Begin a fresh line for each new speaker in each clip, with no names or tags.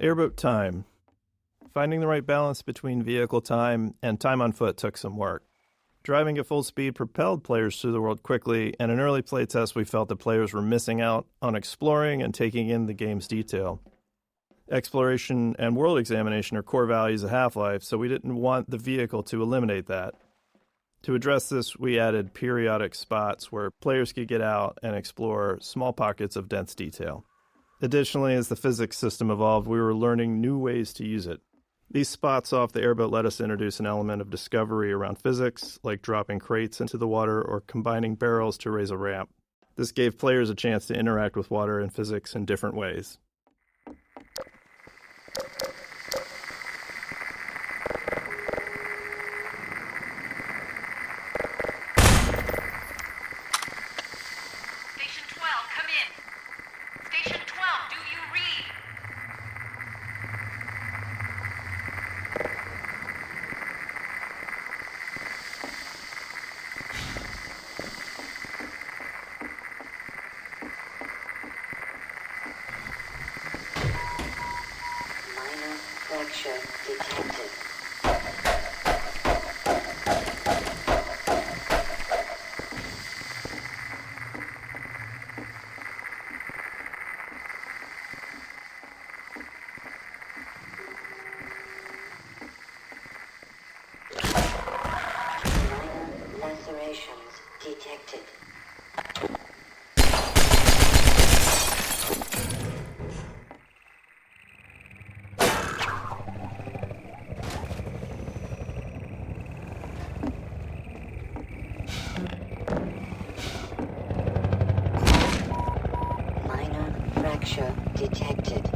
Airboat time. Finding the right balance between vehicle time and time on foot took some work. Driving at full speed propelled players through the world quickly, and in early playtests we felt that players were missing out on exploring and taking in the game's detail. Exploration and world examination are core values of Half-Life, so we didn't want the vehicle to eliminate that. To address this, we added periodic spots where players could get out and explore small pockets of dense detail. Additionally, as the physics system evolved, we were learning new ways to use it. These spots off the airboat let us introduce an element of discovery around physics, like dropping crates into the water or combining barrels to raise a ramp. This gave players a chance to interact with water and physics in different ways.
Station 12, come in. Station 12, do you read?
Minor fracture detected. Minor lacerations detected. Minor fracture detected.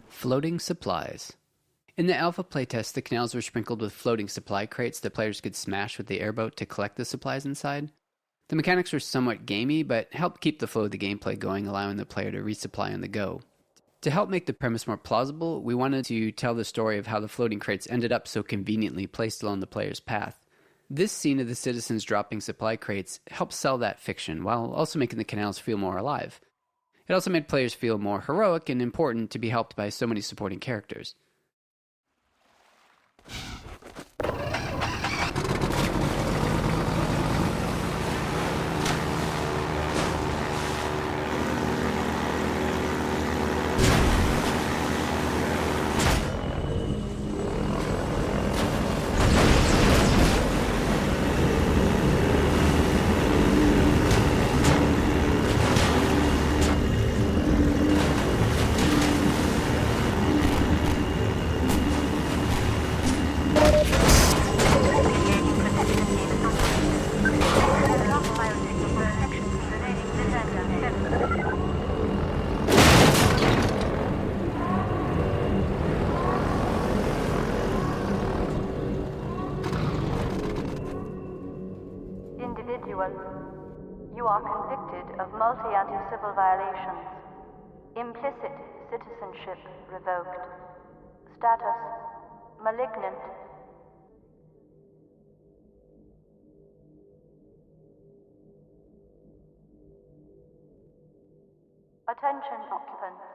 Floating supplies. In the alpha playtest, the canals were sprinkled with floating supply crates that players could smash with the airboat to collect the supplies inside. The mechanics were somewhat gamey, but helped keep the flow of the gameplay going, allowing the player to resupply on the go. To help make the premise more plausible, we wanted to tell the story of how the floating crates ended up so conveniently placed along the player's path. This scene of the citizens dropping supply crates helped sell that fiction, while also making the canals feel more alive. It also made players feel more heroic and important to be helped by so many supporting characters.
Individual, you are convicted of multi-anti-civil violations. Implicit citizenship revoked. Status, malignant. Attention occupants.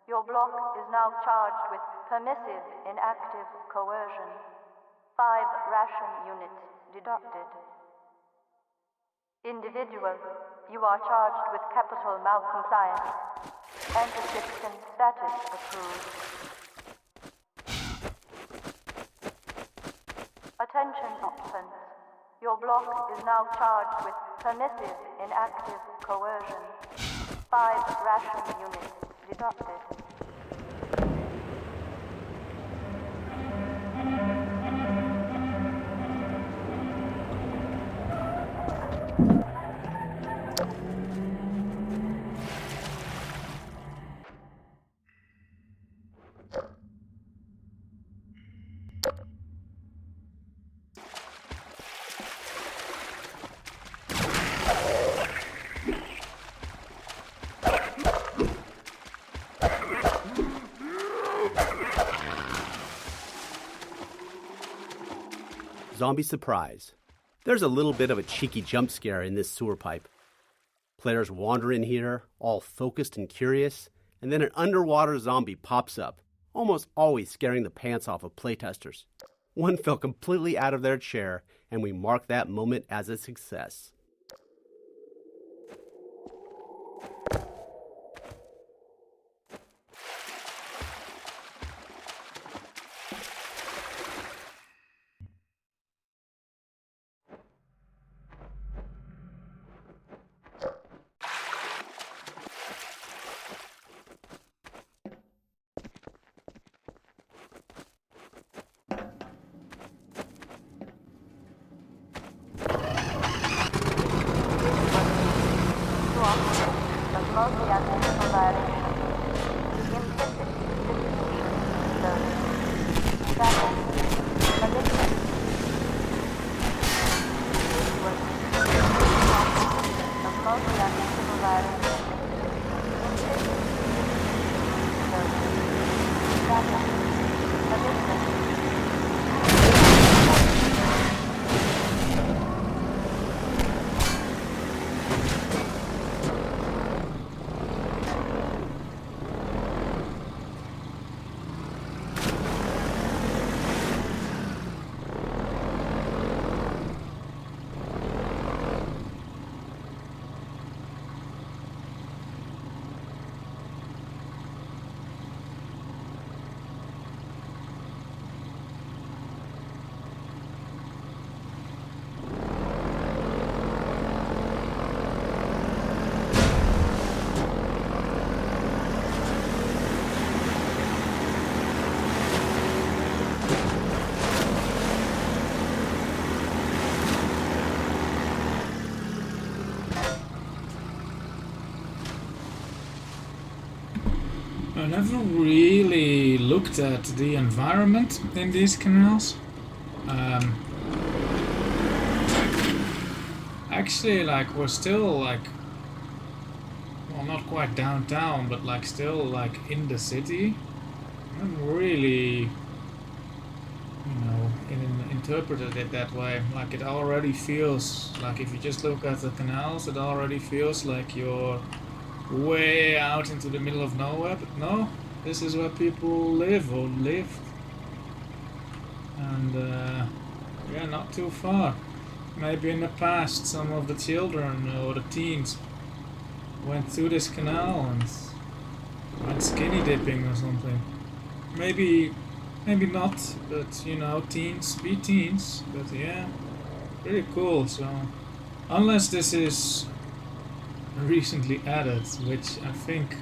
Your block is now charged with permissive inactive coercion. 5 ration units deducted. Individual, you are charged with capital malcompliance. Enter citizen status approved. Attention occupants. Your block is now charged with permissive inactive coercion. 5 ration units deducted.
Zombie surprise. There's a little bit of a cheeky jump scare in this sewer pipe. Players wander in here, all focused and curious, and then an underwater zombie pops up, almost always scaring the pants off of playtesters. One fell completely out of their chair, and we mark that moment as a success.
Multi-anti-civil violation. Implicit citizenship revoked. Status, malignant. Individual, of multi-anti-civil violation. Implicit citizenship revoked. Status, malignant.
I never really looked at the environment in these canals. Actually, like, we're still, like, well, not quite downtown, but, like, still, like, in the city. I haven't really, interpreted it that way. Like, it already feels, like, if you just look at the canals, it already feels like you're way out into the middle of nowhere, but no, this is where people live or lived. And yeah, not too far. Maybe in the past some of the children or the teens went through this canal and went skinny dipping or something. Maybe not, but teens be teens. But yeah, pretty cool. So unless this is recently added, which I think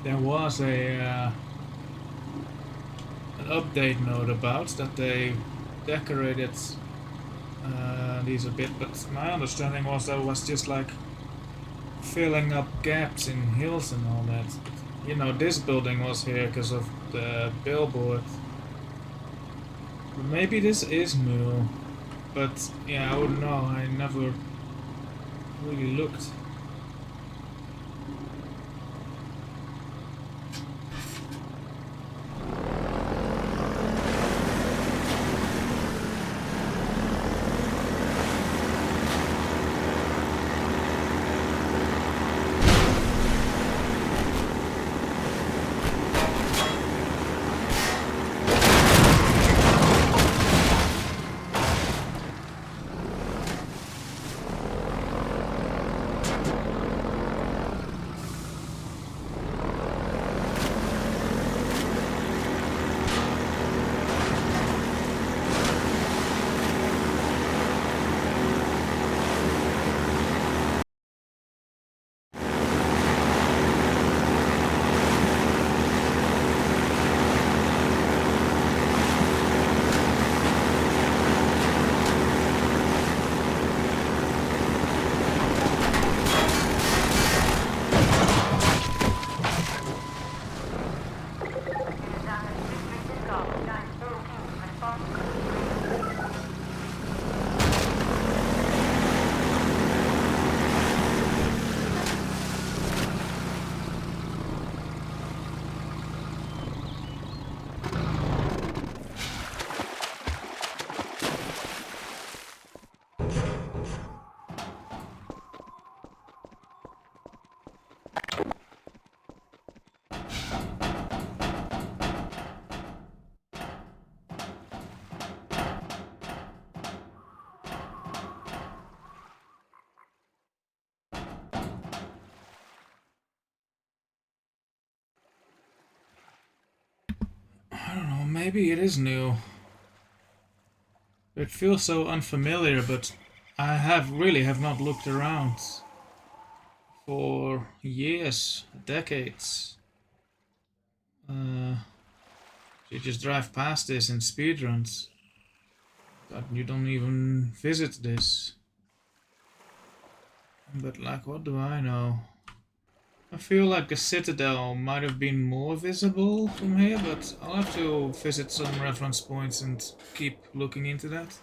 there was an update note about, that they decorated these a bit, but my understanding was that was just like filling up gaps in hills and all that. This building was here because of the billboard. But maybe this is new, but yeah, I wouldn't know. I never really looked. I don't know, maybe it is new. It feels so unfamiliar, but I really have not looked around for years, decades. You just drive past this in speedruns, but you don't even visit this. But like, what do I know? I feel like the Citadel might have been more visible from here, but I'll have to visit some reference points and keep looking into that.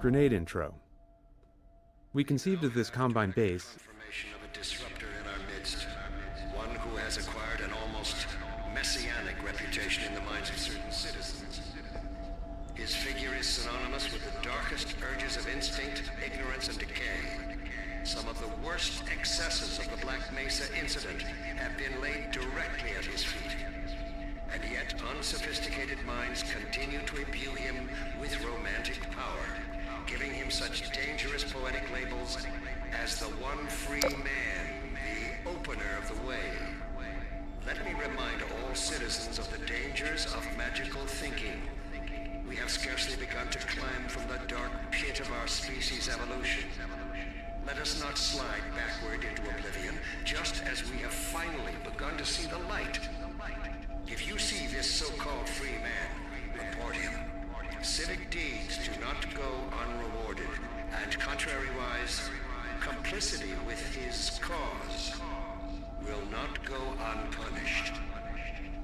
Grenade intro. We conceived of this Combine base
Confirmation of a disruptor in our midst, one who has acquired an almost messianic reputation in the minds of certain citizens. His figure is synonymous with the darkest urges of instinct, ignorance, and decay. Some of the worst excesses of the Black Mesa incident have been laid directly at his feet. And yet unsophisticated minds continue to imbue him with romantic power, giving him such dangerous poetic labels as the one free man, the opener of the way. Let me remind all citizens of the dangers of magical thinking. We have scarcely begun to climb from the dark pit of our species' evolution. Let us not slide backward into oblivion, just as we have finally begun to see the light. If you see this so-called free man, report him. Civic deeds do not go unrewarded, and contrariwise, complicity with his cause will not go unpunished.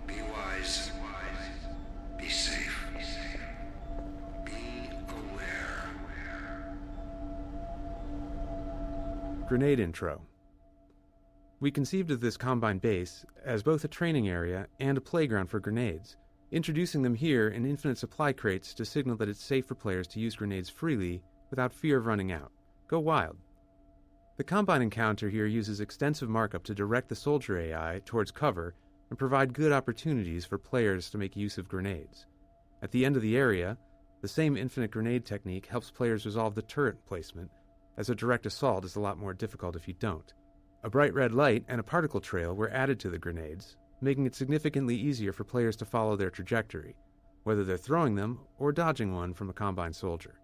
Be wise. Be safe. Be aware.
Grenade intro. We conceived of this Combine base as both a training area and a playground for grenades, introducing them here in infinite supply crates to signal that it's safe for players to use grenades freely without fear of running out. Go wild. The Combine encounter here uses extensive markup to direct the soldier AI towards cover and provide good opportunities for players to make use of grenades. At the end of the area, the same infinite grenade technique helps players resolve the turret placement, as a direct assault is a lot more difficult if you don't. A bright red light and a particle trail were added to the grenades, making it significantly easier for players to follow their trajectory, whether they're throwing them or dodging one from a Combine soldier.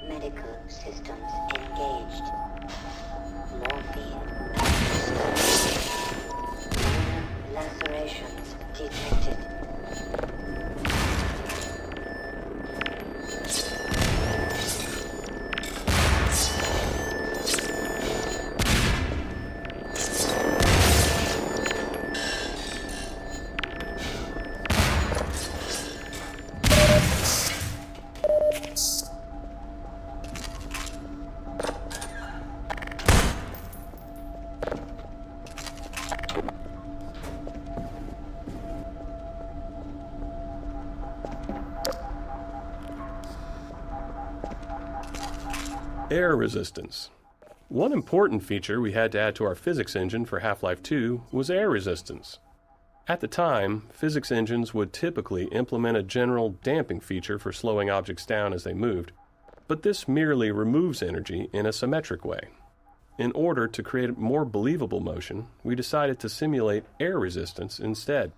Medical systems engaged. Morphine. Minor lacerations detected.
Air resistance. One important feature we had to add to our physics engine for Half-Life 2 was air resistance. At the time, physics engines would typically implement a general damping feature for slowing objects down as they moved, but this merely removes energy in a symmetric way. In order to create more believable motion, we decided to simulate air resistance instead.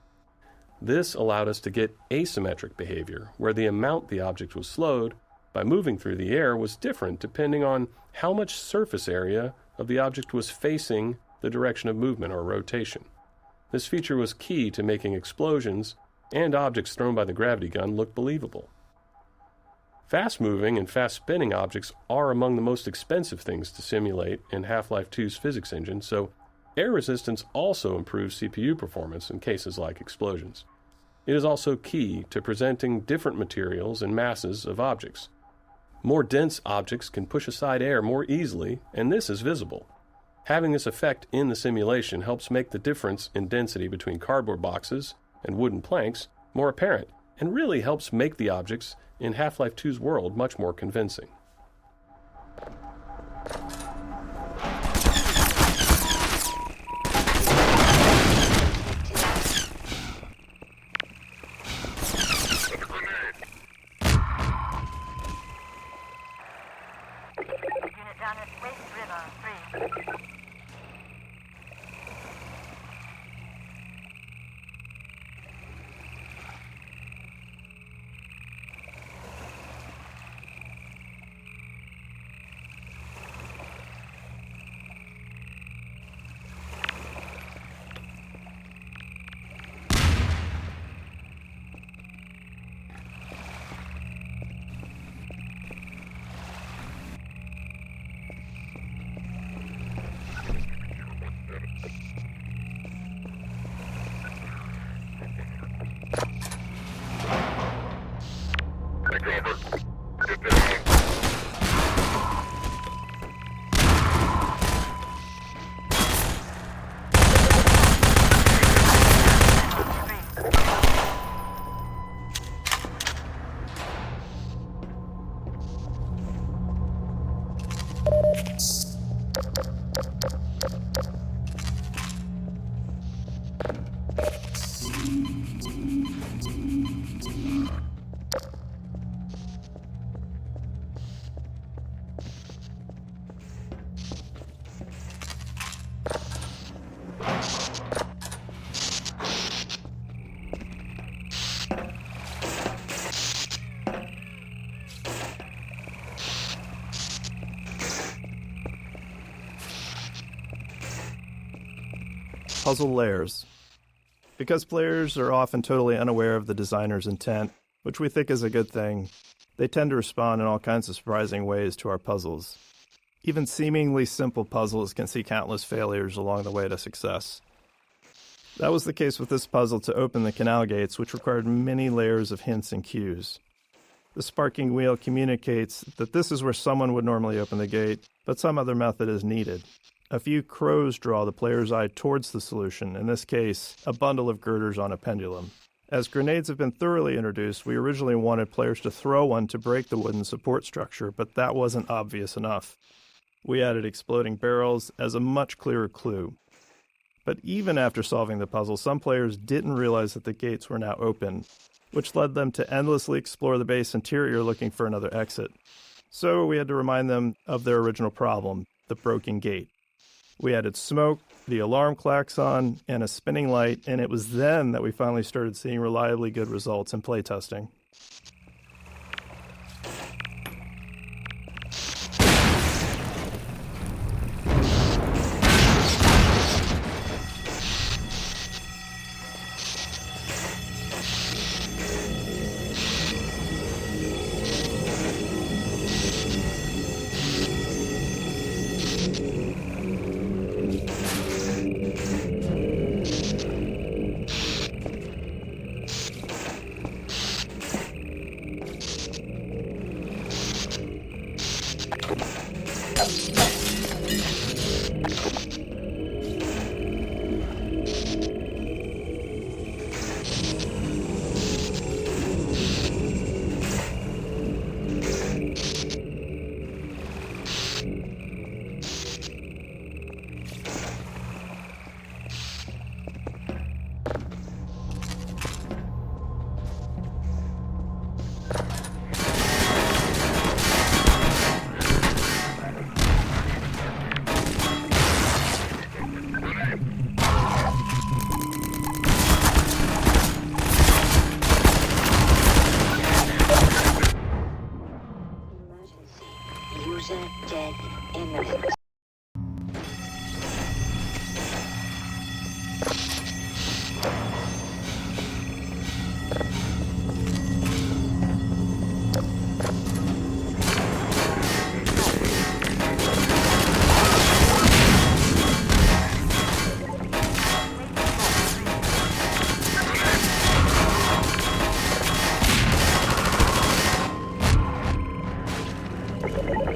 This allowed us to get asymmetric behavior, where the amount the object was slowed by moving through the air was different depending on how much surface area of the object was facing the direction of movement or rotation. This feature was key to making explosions and objects thrown by the gravity gun look believable. Fast-moving and fast-spinning objects are among the most expensive things to simulate in Half-Life 2's physics engine, so air resistance also improves CPU performance in cases like explosions. It is also key to presenting different materials and masses of objects. More dense objects can push aside air more easily, and this is visible. Having this effect in the simulation helps make the difference in density between cardboard boxes and wooden planks more apparent, and really helps make the objects in Half-Life 2's world much more convincing.
puzzle layers. Because players are often totally unaware of the designer's intent, which we think is a good thing, they tend to respond in all kinds of surprising ways to our puzzles. Even seemingly simple puzzles can see countless failures along the way to success. That was the case with this puzzle to open the canal gates, which required many layers of hints and cues. The sparking wheel communicates that this is where someone would normally open the gate, but some other method is needed. A few crows draw the player's eye towards the solution, in this case, a bundle of girders on a pendulum. As grenades have been thoroughly introduced, we originally wanted players to throw one to break the wooden support structure, but that wasn't obvious enough. We added exploding barrels as a much clearer clue. But even after solving the puzzle, some players didn't realize that the gates were now open, which led them to endlessly explore the base interior looking for another exit. So we had to remind them of their original problem, the broken gate. We added smoke, the alarm klaxon, and a spinning light, and it was then that we finally started seeing reliably good results in playtesting.
User dead imminent.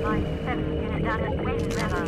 Line 7, unit down at Waste River.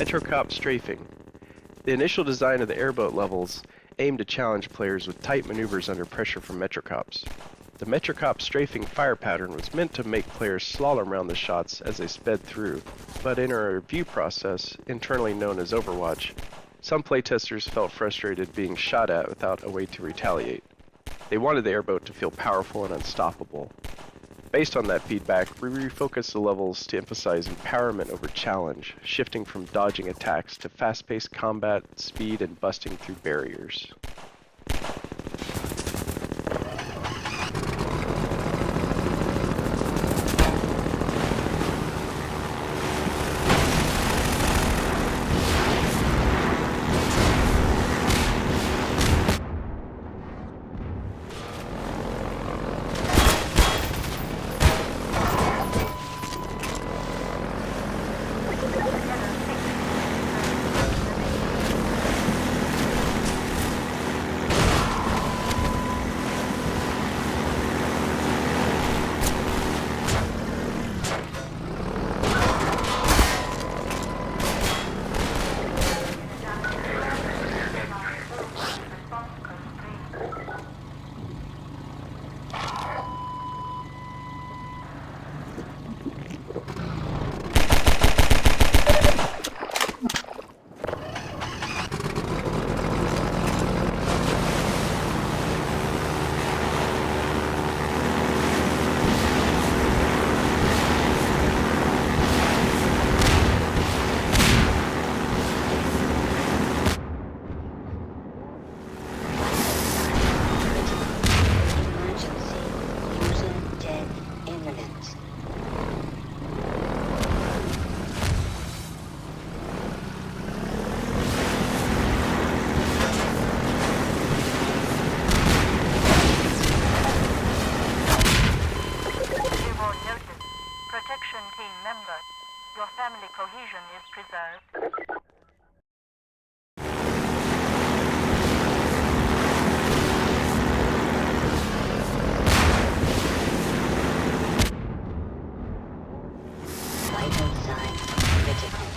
Metrocop strafing. The initial design of the airboat levels aimed to challenge players with tight maneuvers under pressure from Metrocops. The Metrocop strafing fire pattern was meant to make players slalom around the shots as they sped through, but in a review process, internally known as Overwatch, some playtesters felt frustrated being shot at without a way to retaliate. They wanted the airboat to feel powerful and unstoppable. Based on that feedback, we refocused the levels to emphasize empowerment over challenge, shifting from dodging attacks to fast-paced combat, speed, and busting through barriers.
cohesion is preserved.
Vital signs critical.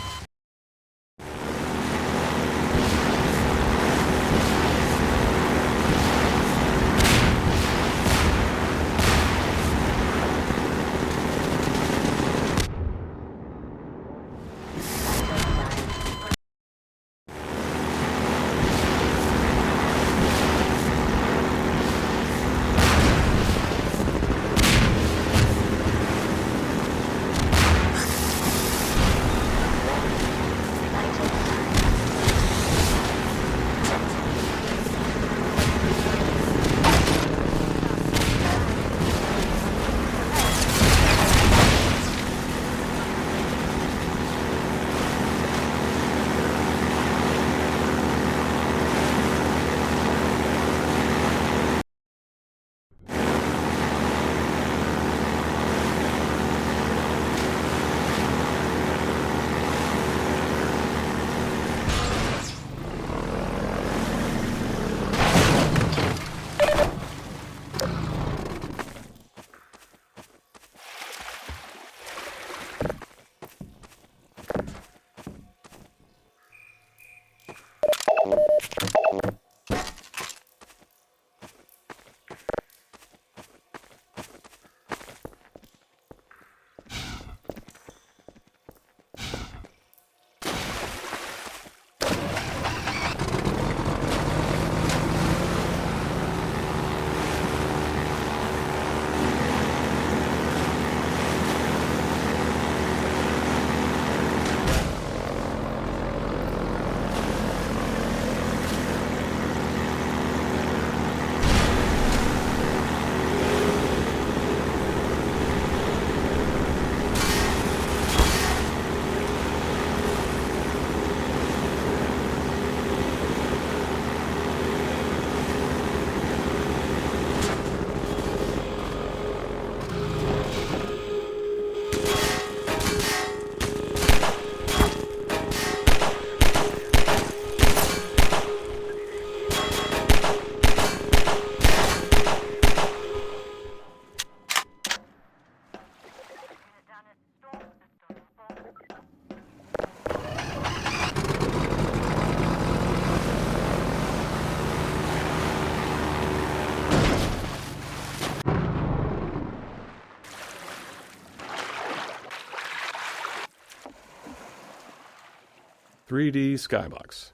3D skybox.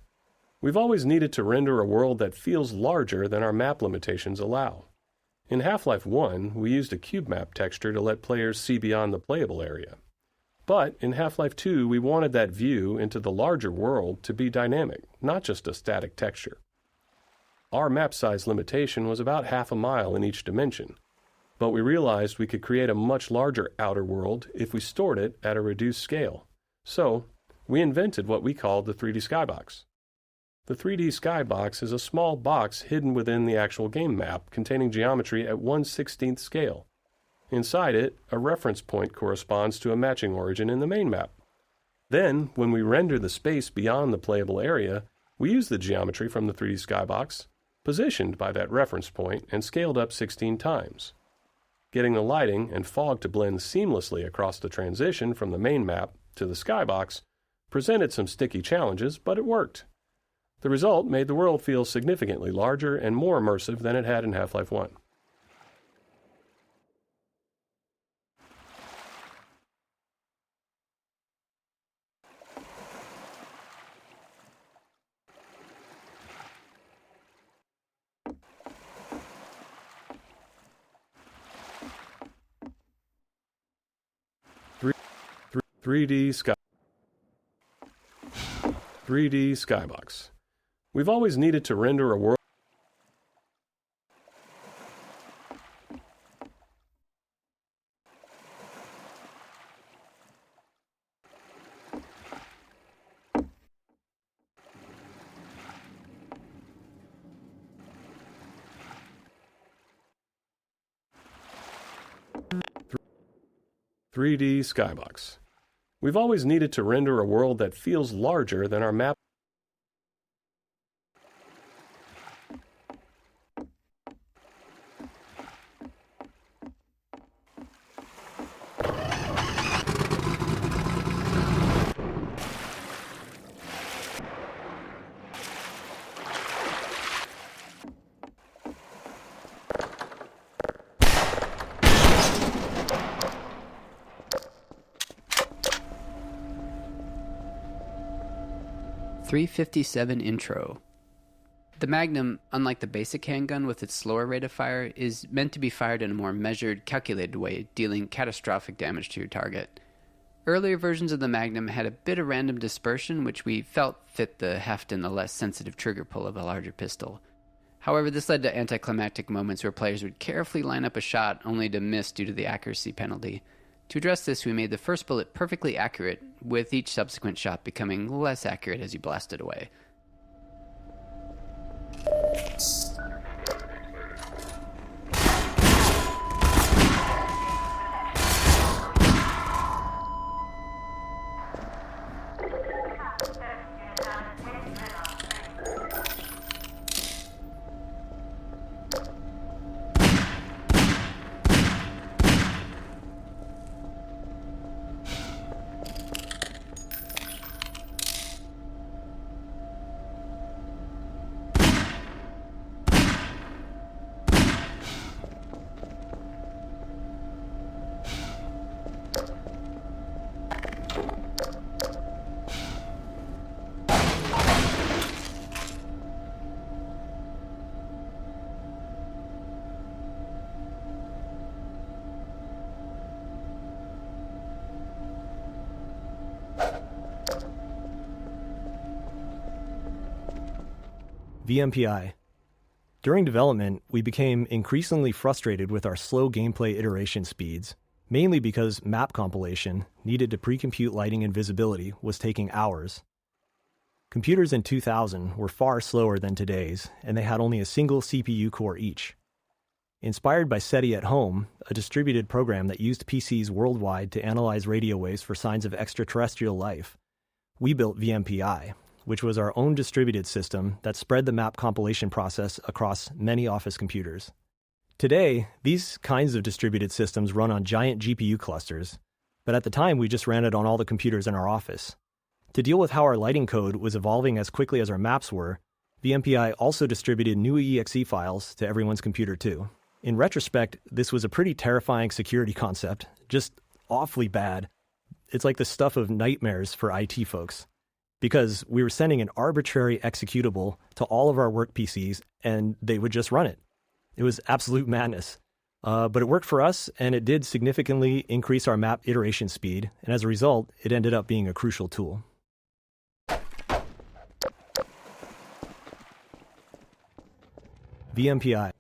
We've always needed to render a world that feels larger than our map limitations allow. In Half-Life 1, we used a cube map texture to let players see beyond the playable area. But in Half-Life 2, we wanted that view into the larger world to be dynamic, not just a static texture. Our map size limitation was about half a mile in each dimension, but we realized we could create a much larger outer world if we stored it at a reduced scale. So, we invented what we called the 3D skybox. The 3D skybox is a small box hidden within the actual game map containing geometry at 1/16th scale. Inside it, a reference point corresponds to a matching origin in the main map. Then, when we render the space beyond the playable area, we use the geometry from the 3D skybox, positioned by that reference point and scaled up 16 times. Getting the lighting and fog to blend seamlessly across the transition from the main map to the skybox presented some sticky challenges, but it worked. The result made the world feel significantly larger and more immersive than it had in Half-Life 1. Three 3D skybox. We've always needed to render a world. "3D skybox. We've always needed to render a world that feels larger than our map. .357 Intro. The Magnum, unlike the basic handgun with its slower rate of fire, is meant to be fired in a more measured, calculated way, dealing catastrophic damage to your target. Earlier versions of the Magnum had a bit of random dispersion, which we felt fit the heft and the less sensitive trigger pull of a larger pistol. However, this led to anticlimactic moments where players would carefully line up a shot only to miss due to the accuracy penalty. To address this, we made the first bullet perfectly accurate, with each subsequent shot becoming less accurate as you blasted away.
VMPI. During development, we became increasingly frustrated with our slow gameplay iteration speeds, mainly because map compilation, needed to pre-compute lighting and visibility, was taking hours. Computers in 2000 were far slower than today's, and they had only a single CPU core each. Inspired by SETI at Home, a distributed program that used PCs worldwide to analyze radio waves for signs of extraterrestrial life, we built VMPI, which was our own distributed system that spread the map compilation process across many office computers. Today, these kinds of distributed systems run on giant GPU clusters, but at the time we just ran it on all the computers in our office. To deal with how our lighting code was evolving as quickly as our maps were, VMPI also distributed new exe files to everyone's computer too. In retrospect, this was a pretty terrifying security concept, just awfully bad. It's like the stuff of nightmares for IT folks. because we were sending an arbitrary executable to all of our work PCs and they would just run it. It was absolute madness. But it worked for us, and it did significantly increase our map iteration speed, and as a result, it ended up being a crucial tool. VMPI.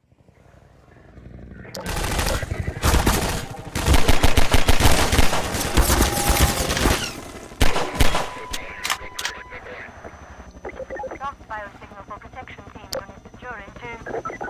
Lost biosignal for protection team unit during 2.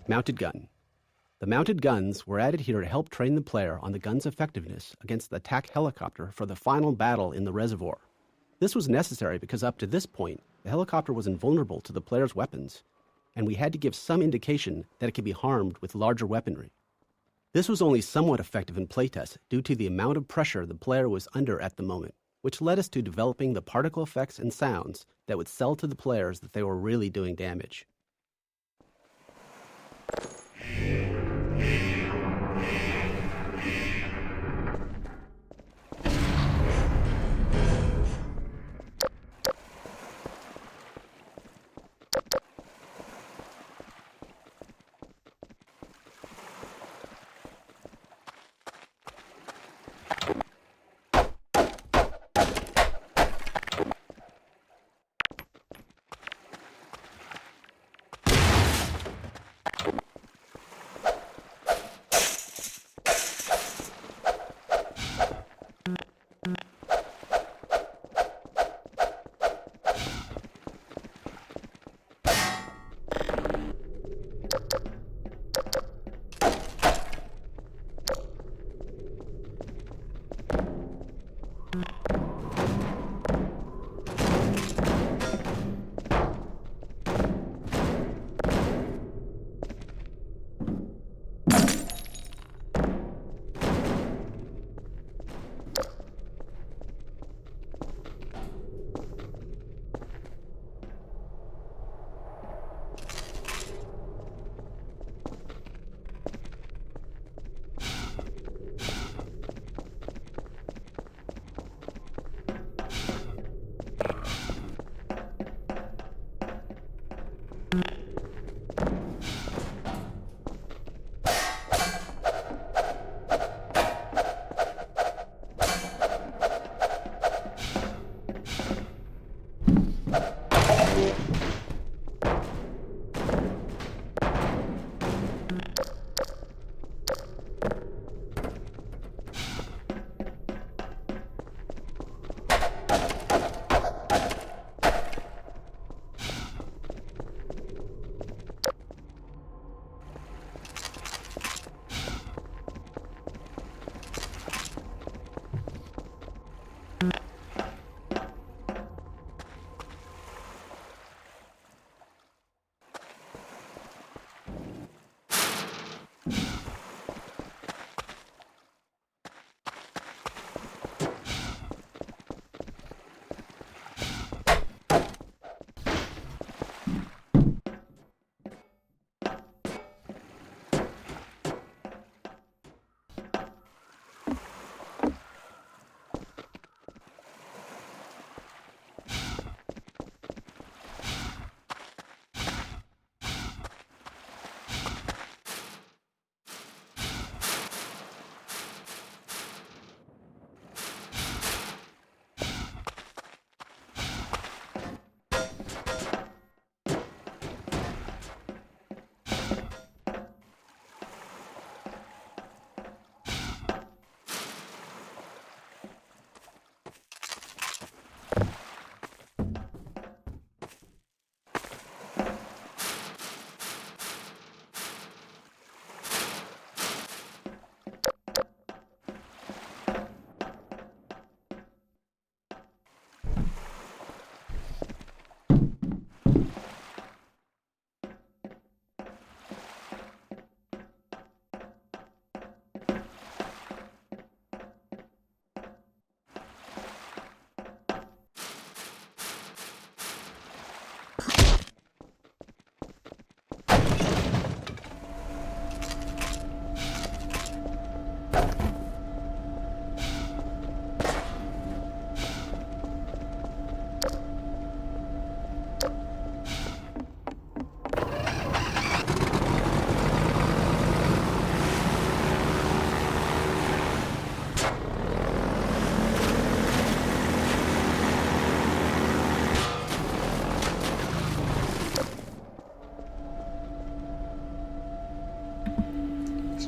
Mounted gun. The mounted guns were added here to help train the player on the gun's effectiveness against the attack helicopter for the final battle in the reservoir. This was necessary because up to this point, the helicopter was invulnerable to the player's weapons, and we had to give some indication that it could be harmed with larger weaponry. This was only somewhat effective in playtests due to the amount of pressure the player was under at the moment, which led us to developing the particle effects and sounds that would sell to the players that they were really doing damage.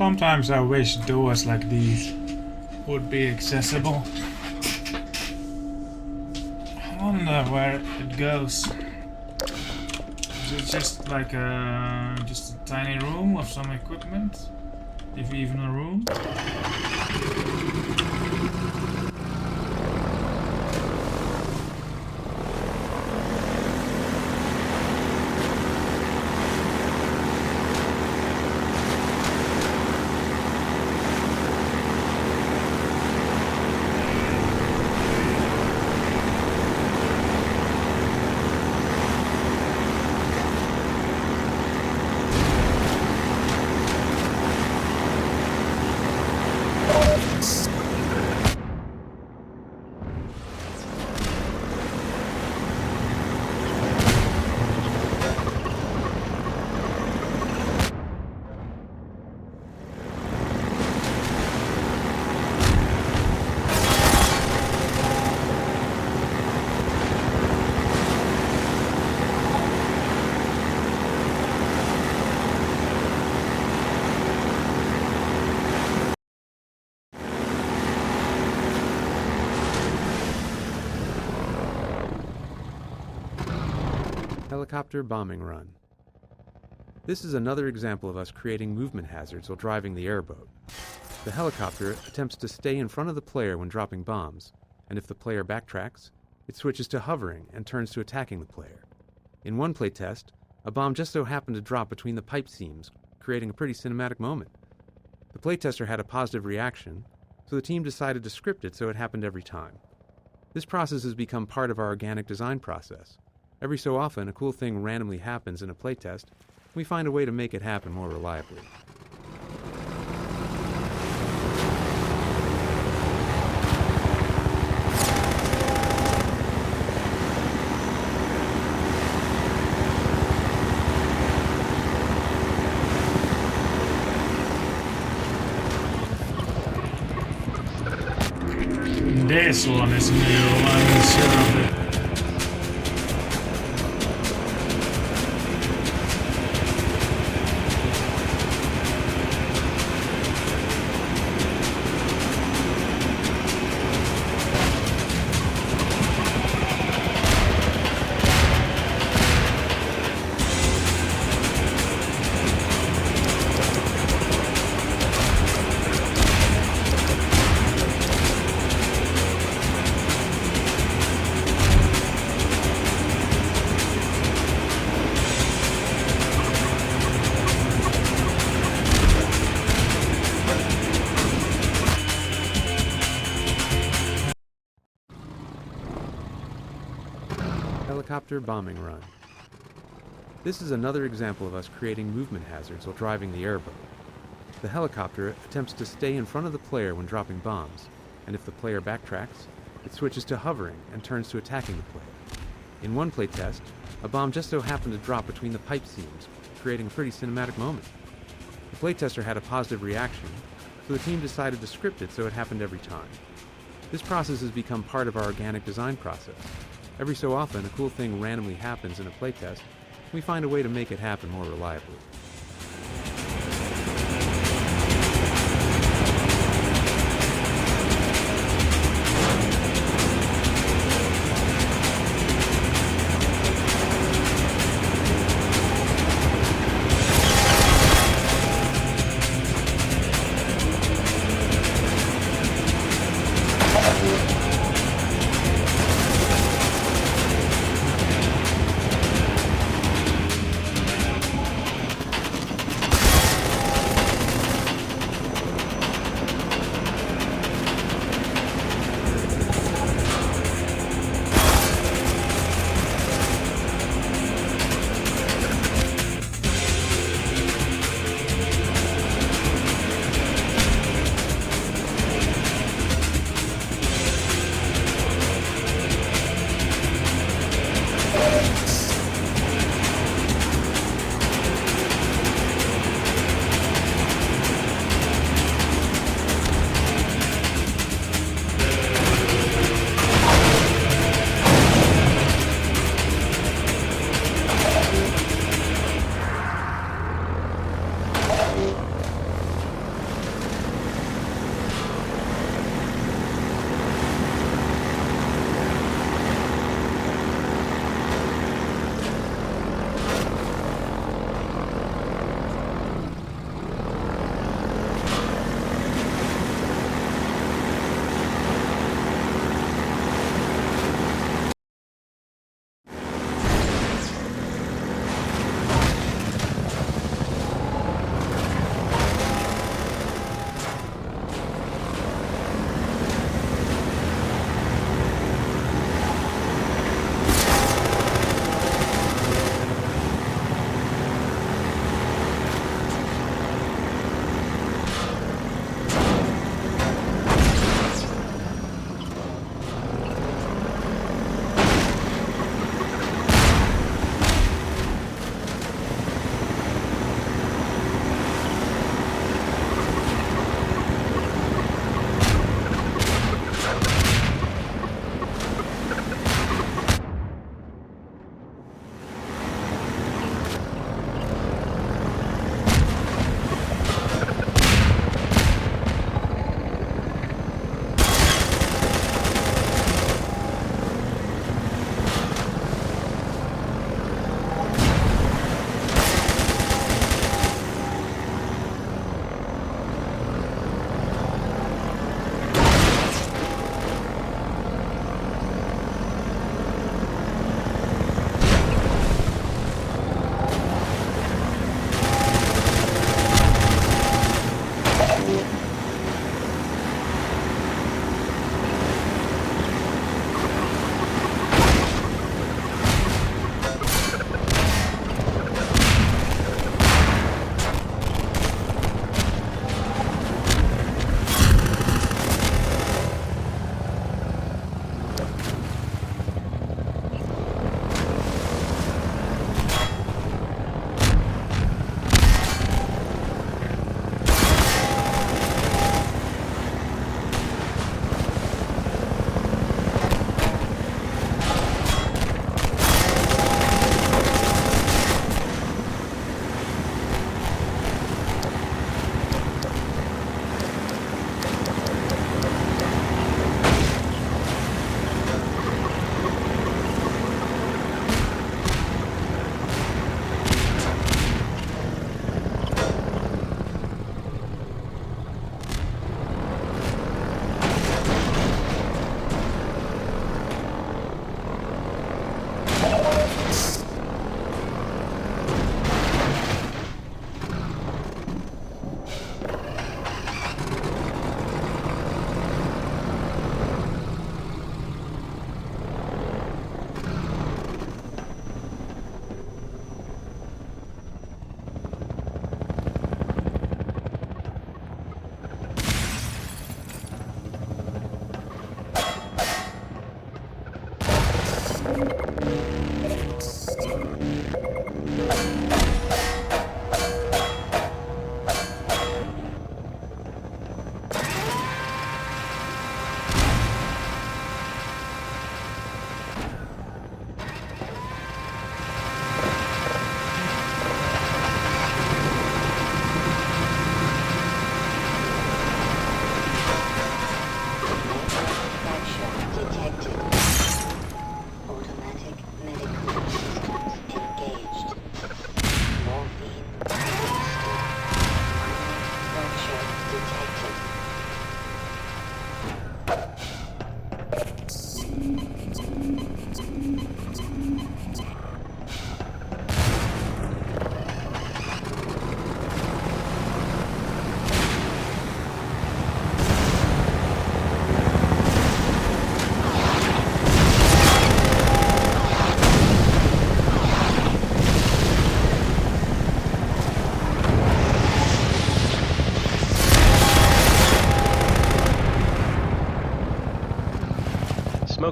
Sometimes I wish doors like these would be accessible. I wonder where it goes. Is it just like just a tiny room of some equipment? If even a room?
Helicopter bombing run. This is another example of us creating movement hazards while driving the airboat. The helicopter attempts to stay in front of the player when dropping bombs, and if the player backtracks, it switches to hovering and turns to attacking the player. In one playtest, a bomb just so happened to drop between the pipe seams, creating a pretty cinematic moment. The playtester had a positive reaction, so the team decided to script it so it happened every time. This process has become part of our organic design process. Every so often, a cool thing randomly happens in a playtest, and we find a way to make it happen more reliably.
This one is new, I'm sure of it.
Helicopter bombing run. This is another example of us creating movement hazards while driving the airboat. The helicopter attempts to stay in front of the player when dropping bombs, and if the player backtracks, it switches to hovering and turns to attacking the player. In one playtest, a bomb just so happened to drop between the pipe seams, creating a pretty cinematic moment. The playtester had a positive reaction, so the team decided to script it so it happened every time. This process has become part of our organic design process. Every so often, a cool thing randomly happens in a playtest, and we find a way to make it happen more reliably.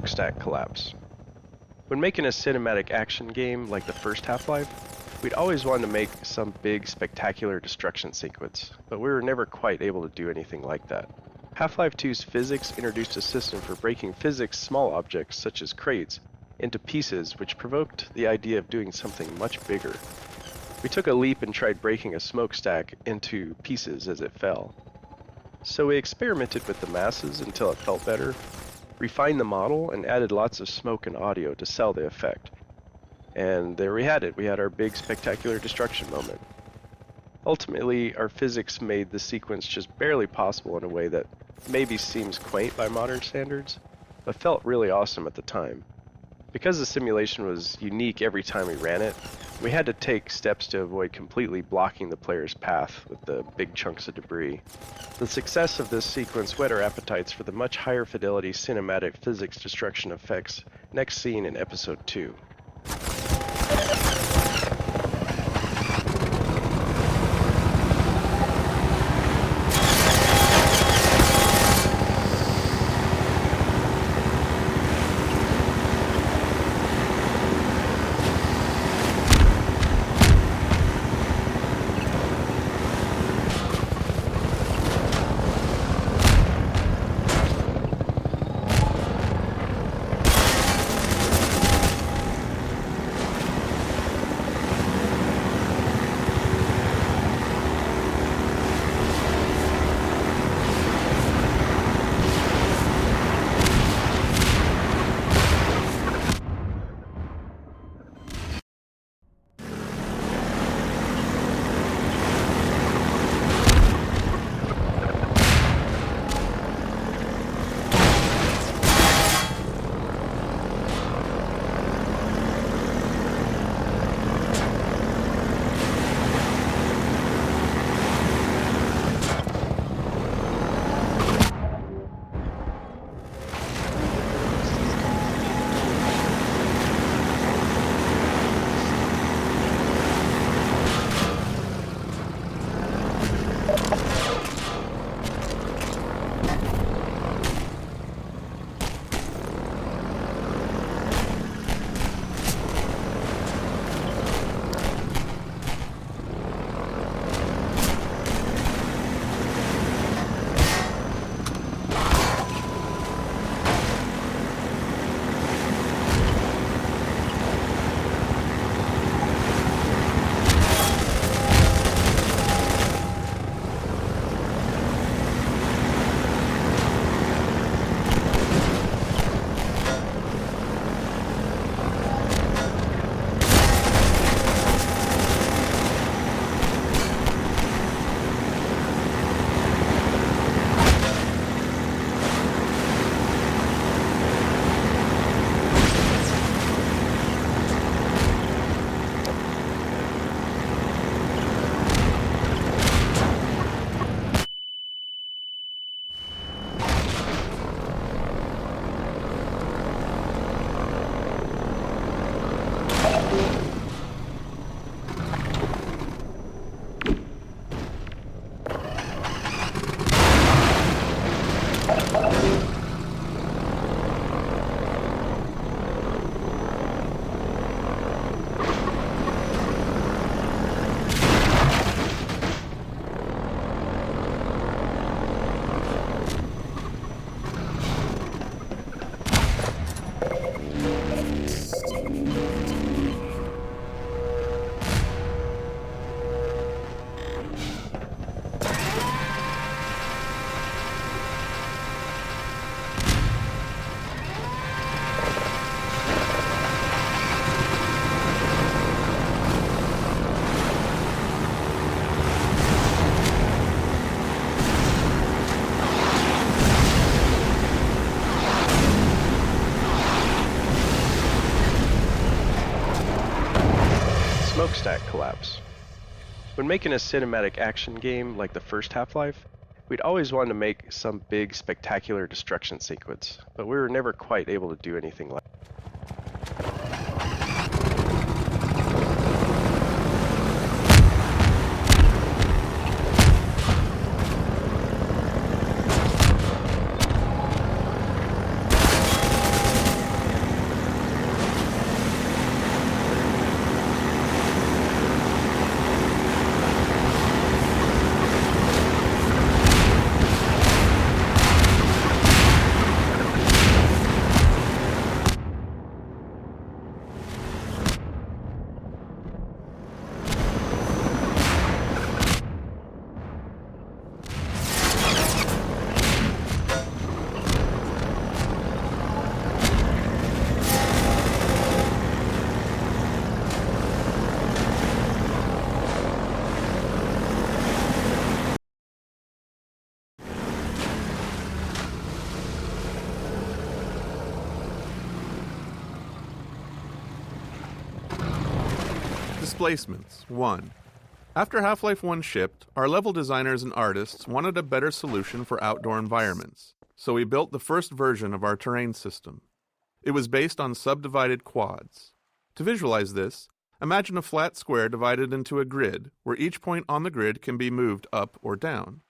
Smokestack collapse. When making a cinematic action game like the first Half-Life, we'd always wanted to make some big, spectacular destruction sequence, but we were never quite able to do anything like that. Half-Life 2's physics introduced a system for breaking physics small objects, such as crates, into pieces, which provoked the idea of doing something much bigger. We took a leap and tried breaking a smokestack into pieces as it fell. So we experimented with the masses until it felt better, refined the model, and added lots of smoke and audio to sell the effect. And there we had it. We had our big spectacular destruction moment. Ultimately, our physics made the sequence just barely possible in a way that maybe seems quaint by modern standards, but felt really awesome at the time. Because the simulation was unique every time we ran it, we had to take steps to avoid completely blocking the player's path with the big chunks of debris. The success of this sequence whet our appetites for the much higher fidelity cinematic physics destruction effects next seen in Episode 2. Smokestack collapse. When making a cinematic action game like the first Half-Life, we'd always wanted to make some big, spectacular destruction sequence, but we were never quite able to do anything like
Displacements 1. After Half-Life 1 shipped, our level designers and artists wanted a better solution for outdoor environments, so we built the first version of our terrain system. It was based on subdivided quads. To visualize this, imagine a flat square divided into a grid, where each point on the grid can be moved up or down.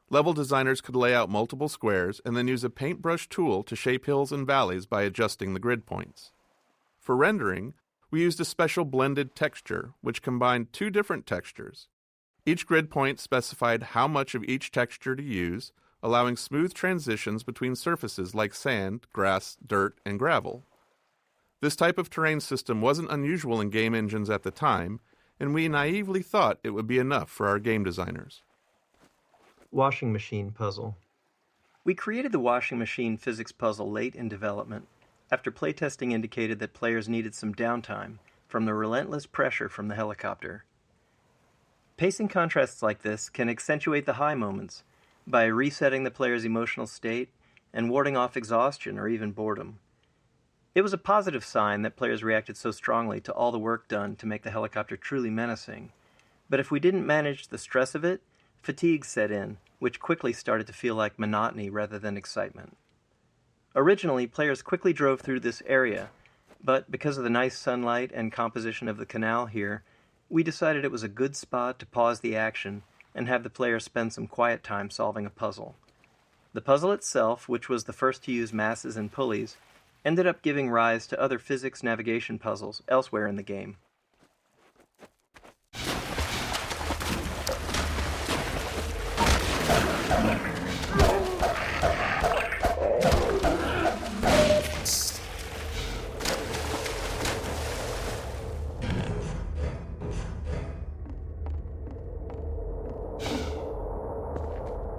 Level designers could lay out multiple squares and then use a paintbrush tool to shape hills and valleys by adjusting the grid points. For rendering, we used a special blended texture, which combined two different textures. Each grid point specified how much of each texture to use, allowing smooth transitions between surfaces like sand, grass, dirt, and gravel. This type of terrain system wasn't unusual in game engines at the time, and we naively thought it would be enough for our game designers.
Washing machine puzzle. We created the washing machine physics puzzle late in development, after playtesting indicated that players needed some downtime from the relentless pressure from the helicopter. Pacing contrasts like this can accentuate the high moments by resetting the player's emotional state and warding off exhaustion or even boredom. It was a positive sign that players reacted so strongly to all the work done to make the helicopter truly menacing, but if we didn't manage the stress of it, fatigue set in, which quickly started to feel like monotony rather than excitement. Originally, players quickly drove through this area, but because of the nice sunlight and composition of the canal here, we decided it was a good spot to pause the action and have the players spend some quiet time solving a puzzle. The puzzle itself, which was the first to use masses and pulleys, ended up giving rise to other physics navigation puzzles elsewhere in the game.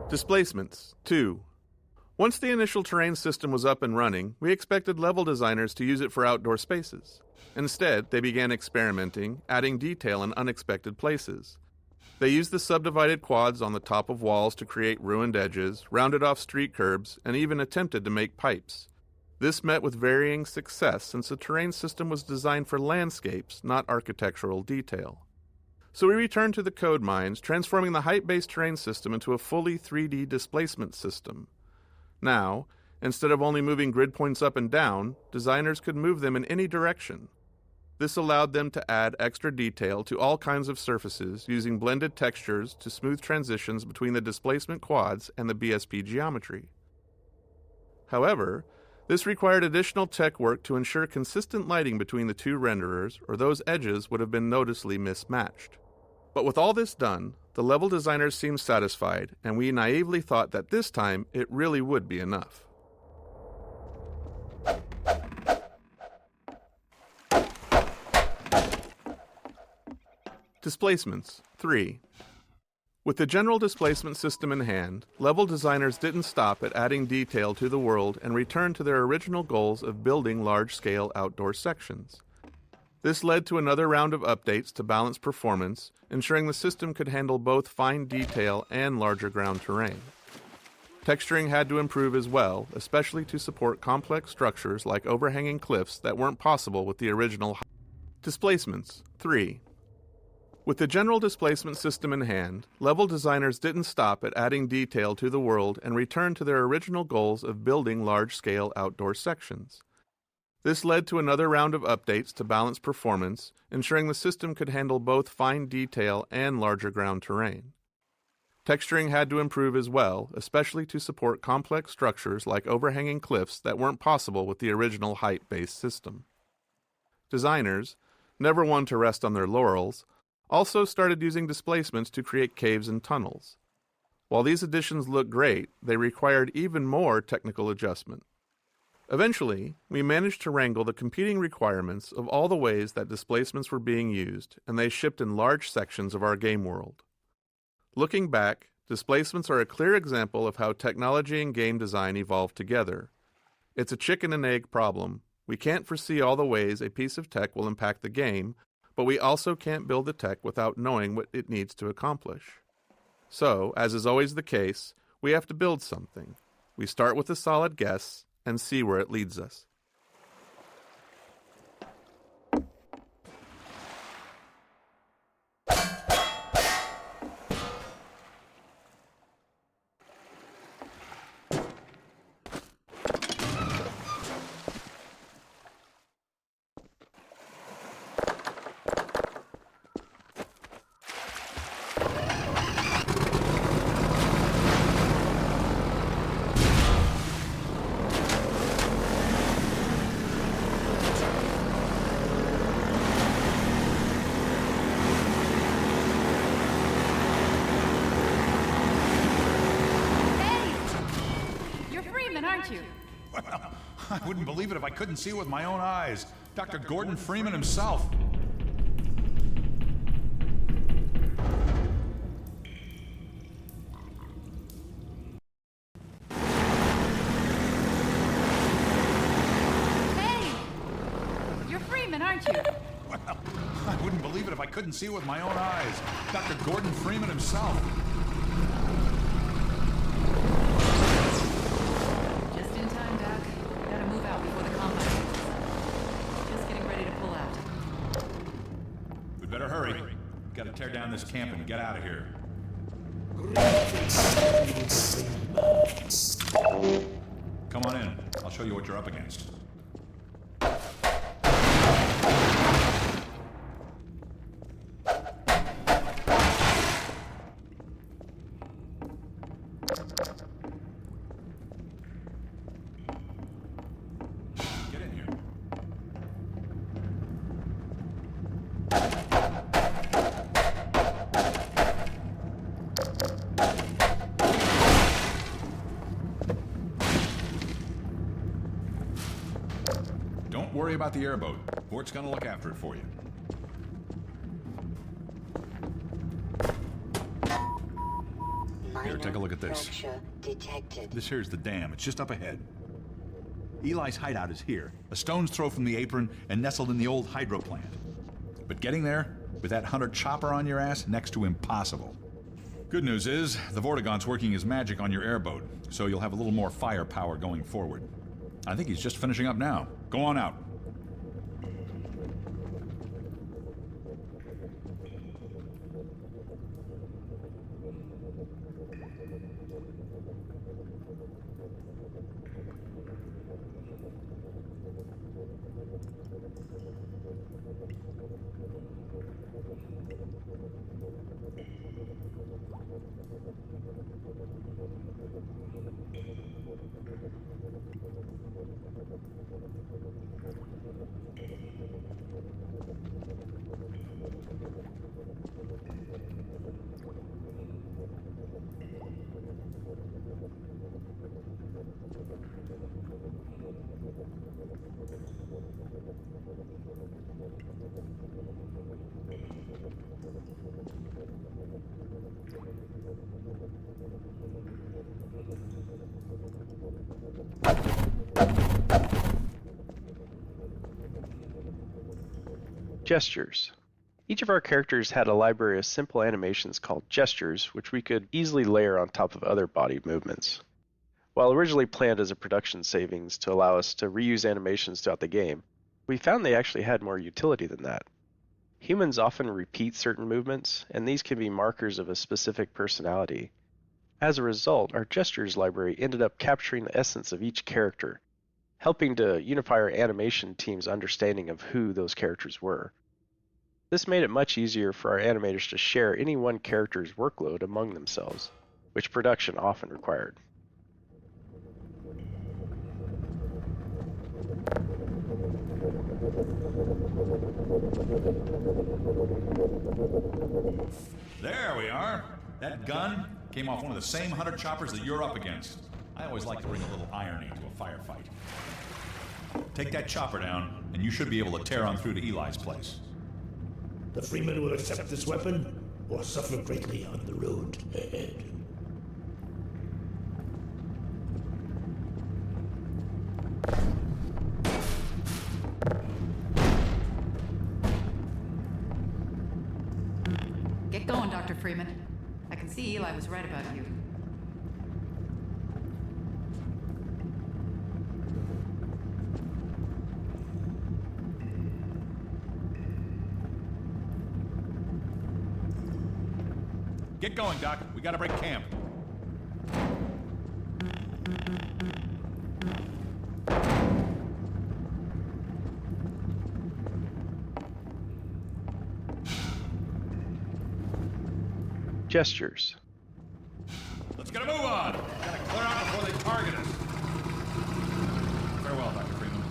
Displacements 2. Once the initial terrain system was up and running, we expected level designers to use it for outdoor spaces. Instead, they began experimenting, adding detail in unexpected places. They used the subdivided quads on the top of walls to create ruined edges, rounded off street curbs, and even attempted to make pipes. This met with varying success since the terrain system was designed for landscapes, not architectural detail. So we returned to the code mines, transforming the height-based terrain system into a fully 3D displacement system. Now, instead of only moving grid points up and down, designers could move them in any direction. This allowed them to add extra detail to all kinds of surfaces using blended textures to smooth transitions between the displacement quads and the BSP geometry. However, this required additional tech work to ensure consistent lighting between the two renderers, or those edges would have been noticeably mismatched. But with all this done, the level designers seemed satisfied, and we naively thought that this time it really would be enough. Displacements 3. With the general displacement system in hand, level designers didn't stop at adding detail to the world and returned to their original goals of building large-scale outdoor sections. This led to another round of updates to balance performance, ensuring the system could handle both fine detail and larger ground terrain. Texturing had to improve as well, especially to support complex structures like overhanging cliffs that weren't possible with the original. Displacements 3. With the general displacement system in hand, level designers didn't stop at adding detail to the world and returned to their original goals of building large-scale outdoor sections. This led to another round of updates to balance performance, ensuring the system could handle both fine detail and larger ground terrain. Texturing had to improve as well, especially to support complex structures like overhanging cliffs that weren't possible with the original height-based system. Designers, never one to rest on their laurels, also started using displacements to create caves and tunnels. While these additions looked great, they required even more technical adjustment. Eventually, we managed to wrangle the competing requirements of all the ways that displacements were being used, and they shipped in large sections of our game world. Looking back, displacements are a clear example of how technology and game design evolved together. It's a chicken and egg problem. We can't foresee all the ways a piece of tech will impact the game, but we also can't build the tech without knowing what it needs to accomplish. So, as is always the case, we have to build something. We start with a solid guess and see where it leads us.
aren't you?
Well, I wouldn't believe it if I couldn't see it with my own eyes. Dr. Gordon Freeman himself.
Hey! You're Freeman, aren't you?
Well, I wouldn't believe it if I couldn't see it with my own eyes. Dr. Gordon Freeman himself.
Just in time, Doc. Gotta move out before the combine. Just getting ready to pull out.
We'd better hurry. Gotta tear down this camp and get out of here. Come on in. I'll show you what you're up against. Get in here. Don't worry about the airboat. Vort's gonna look after it for you. Here, take a look at this.
Fracture detected.
This here's the dam. It's just up ahead. Eli's hideout is here, a stone's throw from the apron and nestled in the old hydro plant. But getting there, with that hunter chopper on your ass, next to impossible. Good news is, the Vortigaunt's working his magic on your airboat, so you'll have a little more firepower going forward. I think he's just finishing up now. Go on out.
Gestures. Each of our characters had a library of simple animations called gestures, which we could easily layer on top of other body movements. While originally planned as a production savings to allow us to reuse animations throughout the game, we found they actually had more utility than that. Humans often repeat certain movements, and these can be markers of a specific personality. As a result, our gestures library ended up capturing the essence of each character, helping to unify our animation team's understanding of who those characters were. This made it much easier for our animators to share any one character's workload among themselves, which production often required.
There we are. That gun came off one of the same hunter choppers that you're up against. I always like to bring a little irony to a firefight. Take that chopper down, and you should be able to tear on through to Eli's place.
The Freeman will accept this weapon or suffer greatly on the road ahead.
Get going, Dr. Freeman. I can see Eli was right about you.
Get going, Doc. We gotta break camp.
Gestures.
Let's get a move on. Gotta clear out before they target us. Farewell, Dr. Freeman.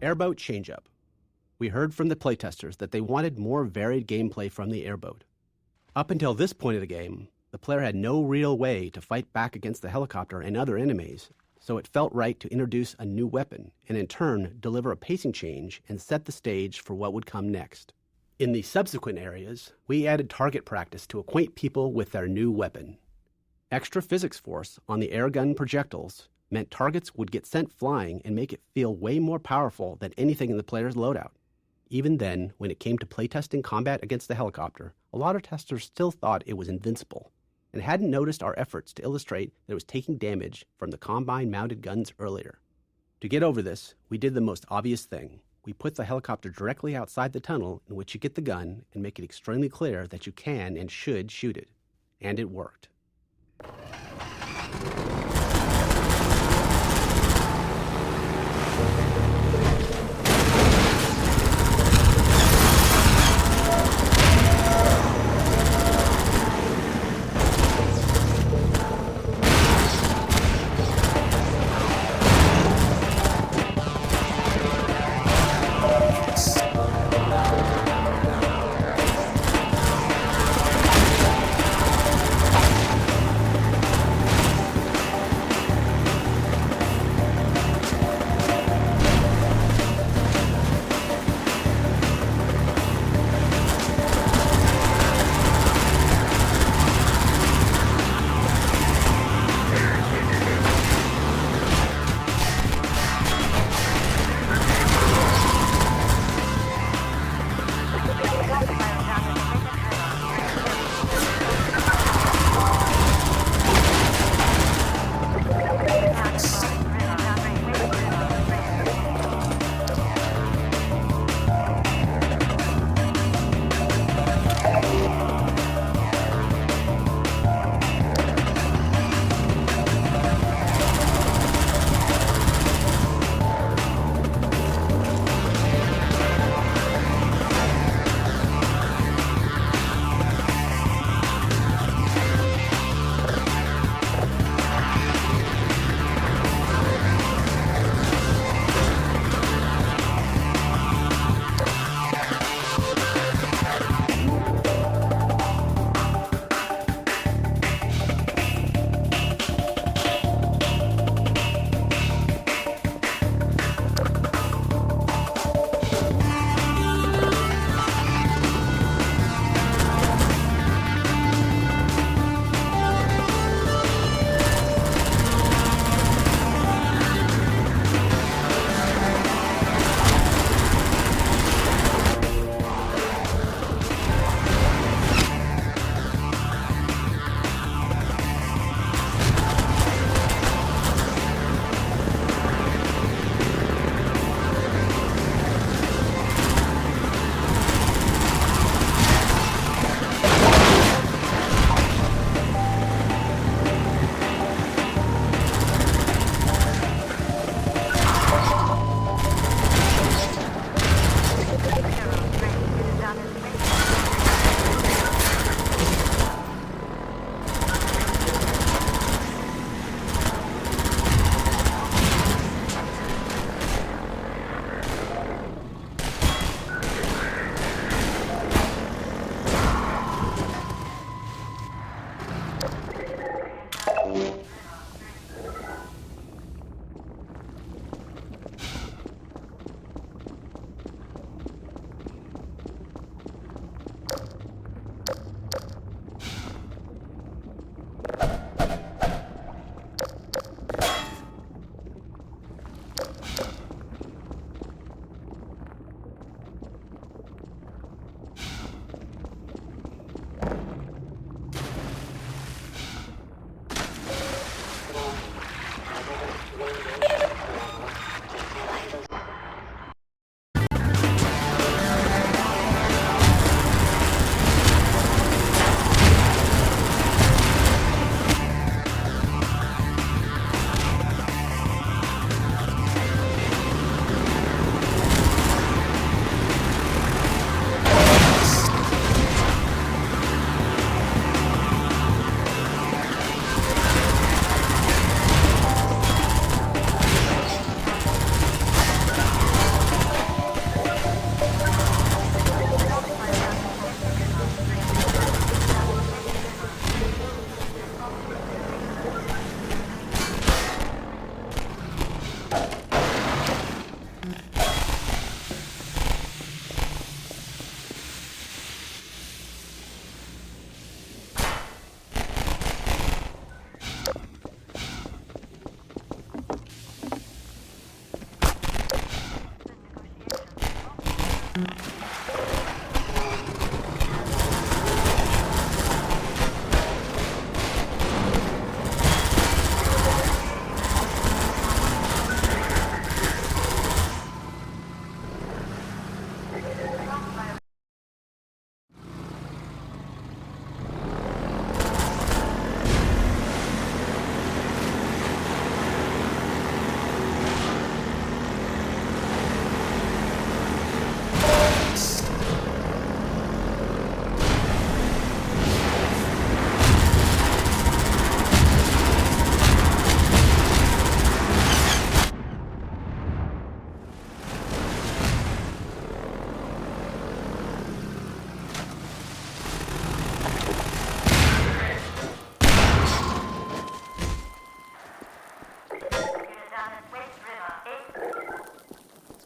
Airboat Changeup. We heard from the playtesters that they wanted more varied gameplay from the airboat. Up until this point of the game, the player had no real way to fight back against the helicopter and other enemies, so it felt right to introduce a new weapon and in turn deliver a pacing change and set the stage for what would come next. In the subsequent areas, we added target practice to acquaint people with their new weapon. Extra physics force on the airgun projectiles meant targets would get sent flying and make it feel way more powerful than anything in the player's loadout. Even then, when it came to playtesting combat against the helicopter, a lot of testers still thought it was invincible and hadn't noticed our efforts to illustrate that it was taking damage from the Combine-mounted guns earlier. To get over this, we did the most obvious thing. We put the helicopter directly outside the tunnel in which you get the gun and make it extremely clear that you can and should shoot it. And it worked.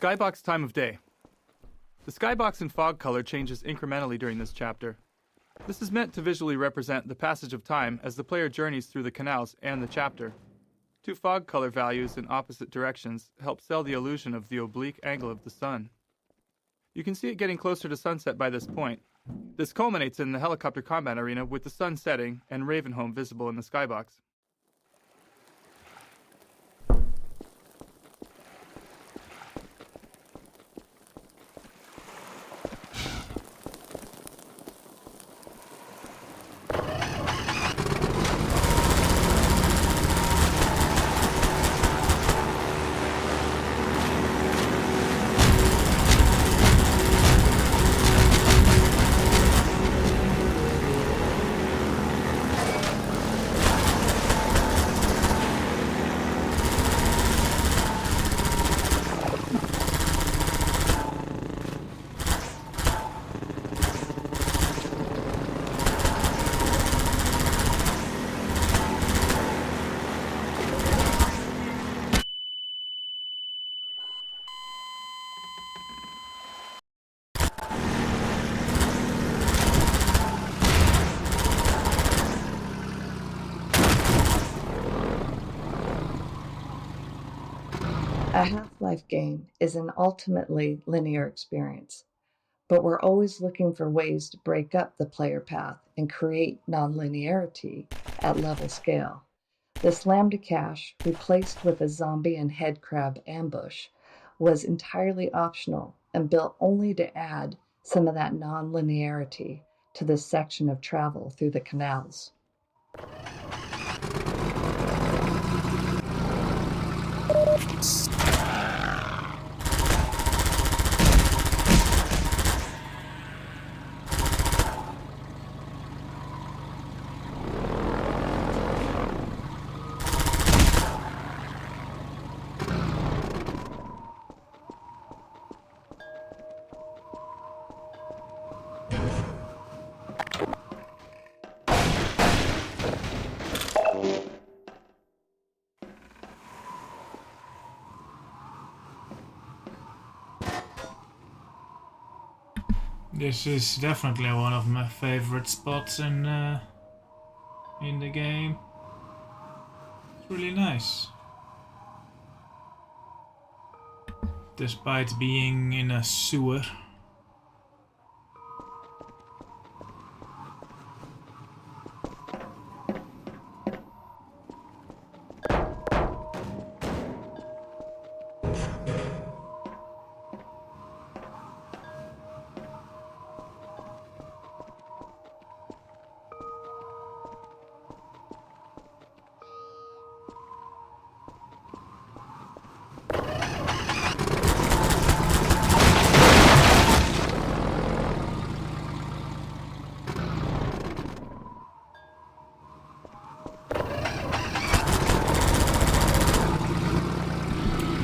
Skybox time of day. The skybox in fog color changes incrementally during this chapter. This is meant to visually represent the passage of time as the player journeys through the canals and the chapter. Two fog color values in opposite directions help sell the illusion of the oblique angle of the sun. You can see it getting closer to sunset by this point. This culminates in the helicopter combat arena with the sun setting and Ravenholm visible in the skybox.
A Half-Life game is an ultimately linear experience, but we're always looking for ways to break up the player path and create nonlinearity at level scale. This lambda cache, replaced with a zombie and headcrab ambush, was entirely optional and built only to add some of that nonlinearity to this section of travel through the canals.
This is definitely one of my favorite spots in the game. It's really nice. Despite being in a sewer.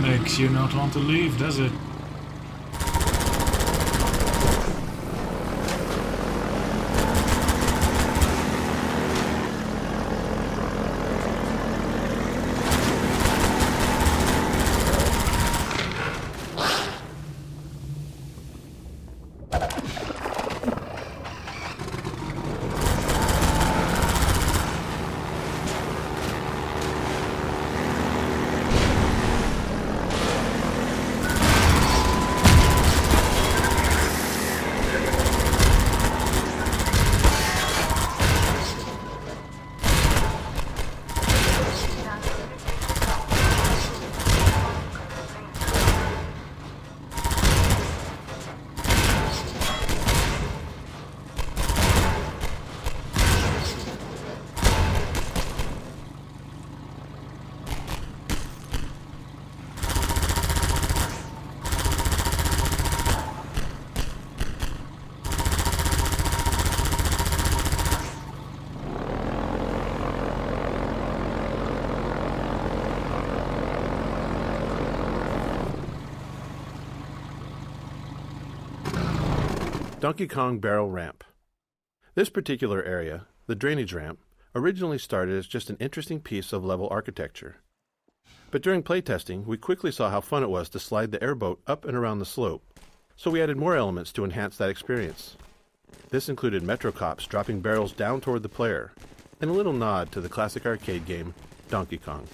Makes you not want to leave, does it?
Donkey Kong Barrel Ramp. This particular area, the drainage ramp, originally started as just an interesting piece of level architecture. But during playtesting, we quickly saw how fun it was to slide the airboat up and around the slope, so we added more elements to enhance that experience. This included Metro Cops dropping barrels down toward the player, and a little nod to the classic arcade game, Donkey Kong.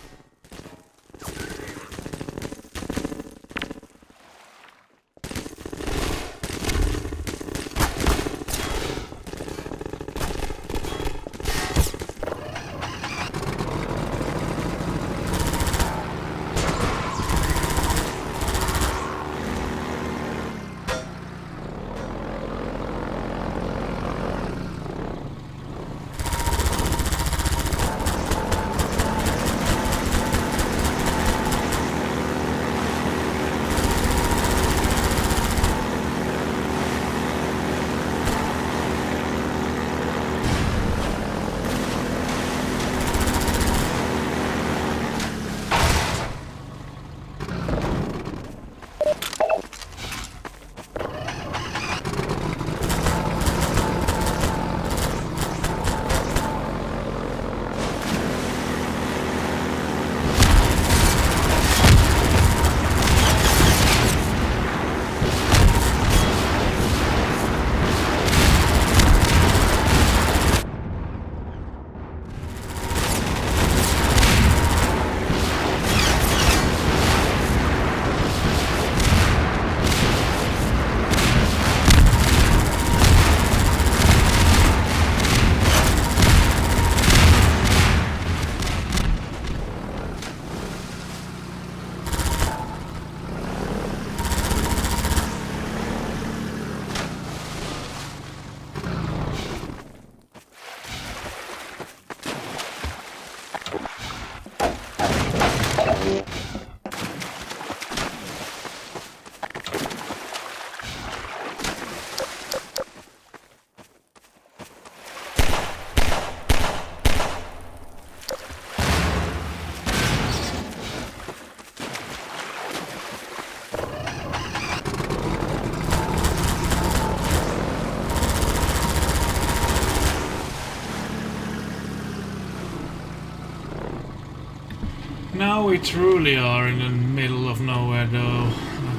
Now we truly are in the middle of nowhere though.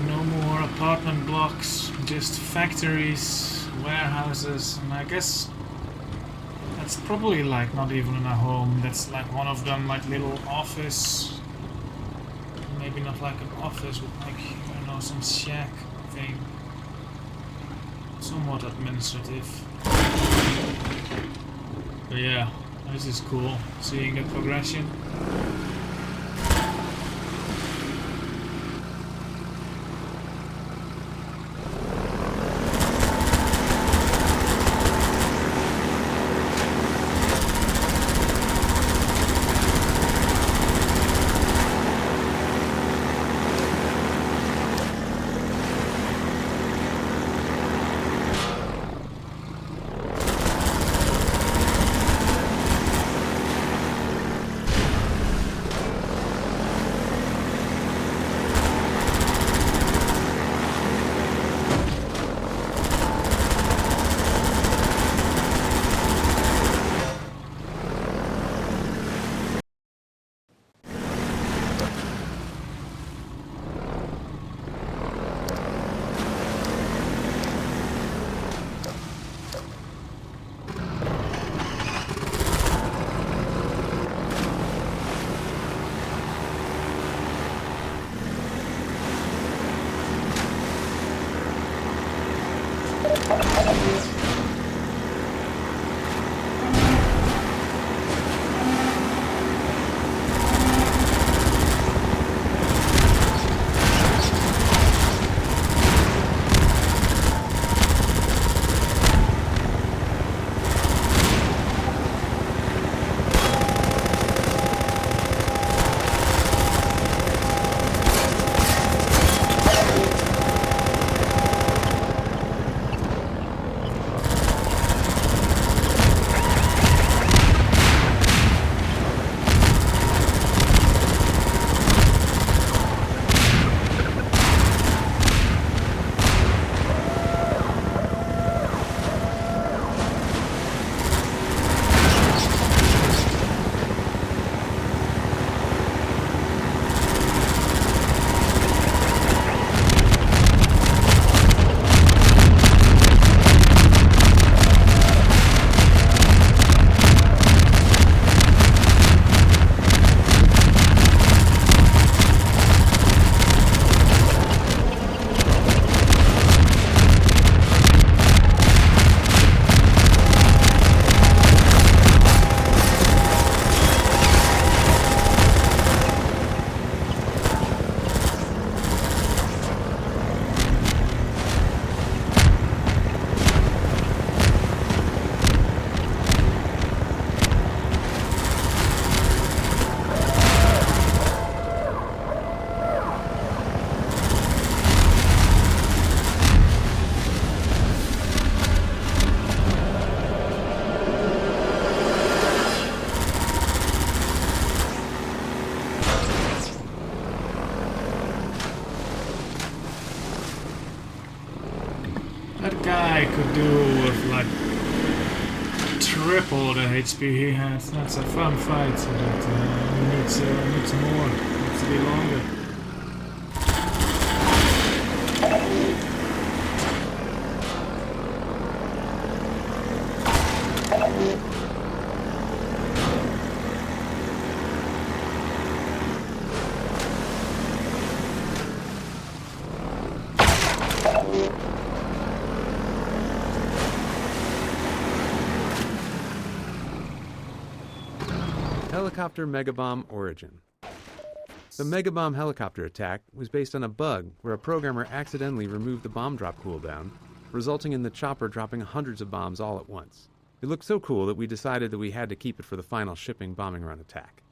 No more apartment blocks, just factories, warehouses, and I guess that's probably like not even in a home. That's like one of them, like little office. Maybe not like an office, but like, I don't know, some shack thing. Somewhat administrative. But yeah, this is cool, seeing the progression. guy could do with like triple the HP he has. That's a fun fight, but he needs more. Needs to be longer.
Helicopter Megabomb Origin. The Megabomb helicopter attack was based on a bug where a programmer accidentally removed the bomb drop cooldown, resulting in the chopper dropping hundreds of bombs all at once. It looked so cool that we decided that we had to keep it for the final shipping bombing run attack.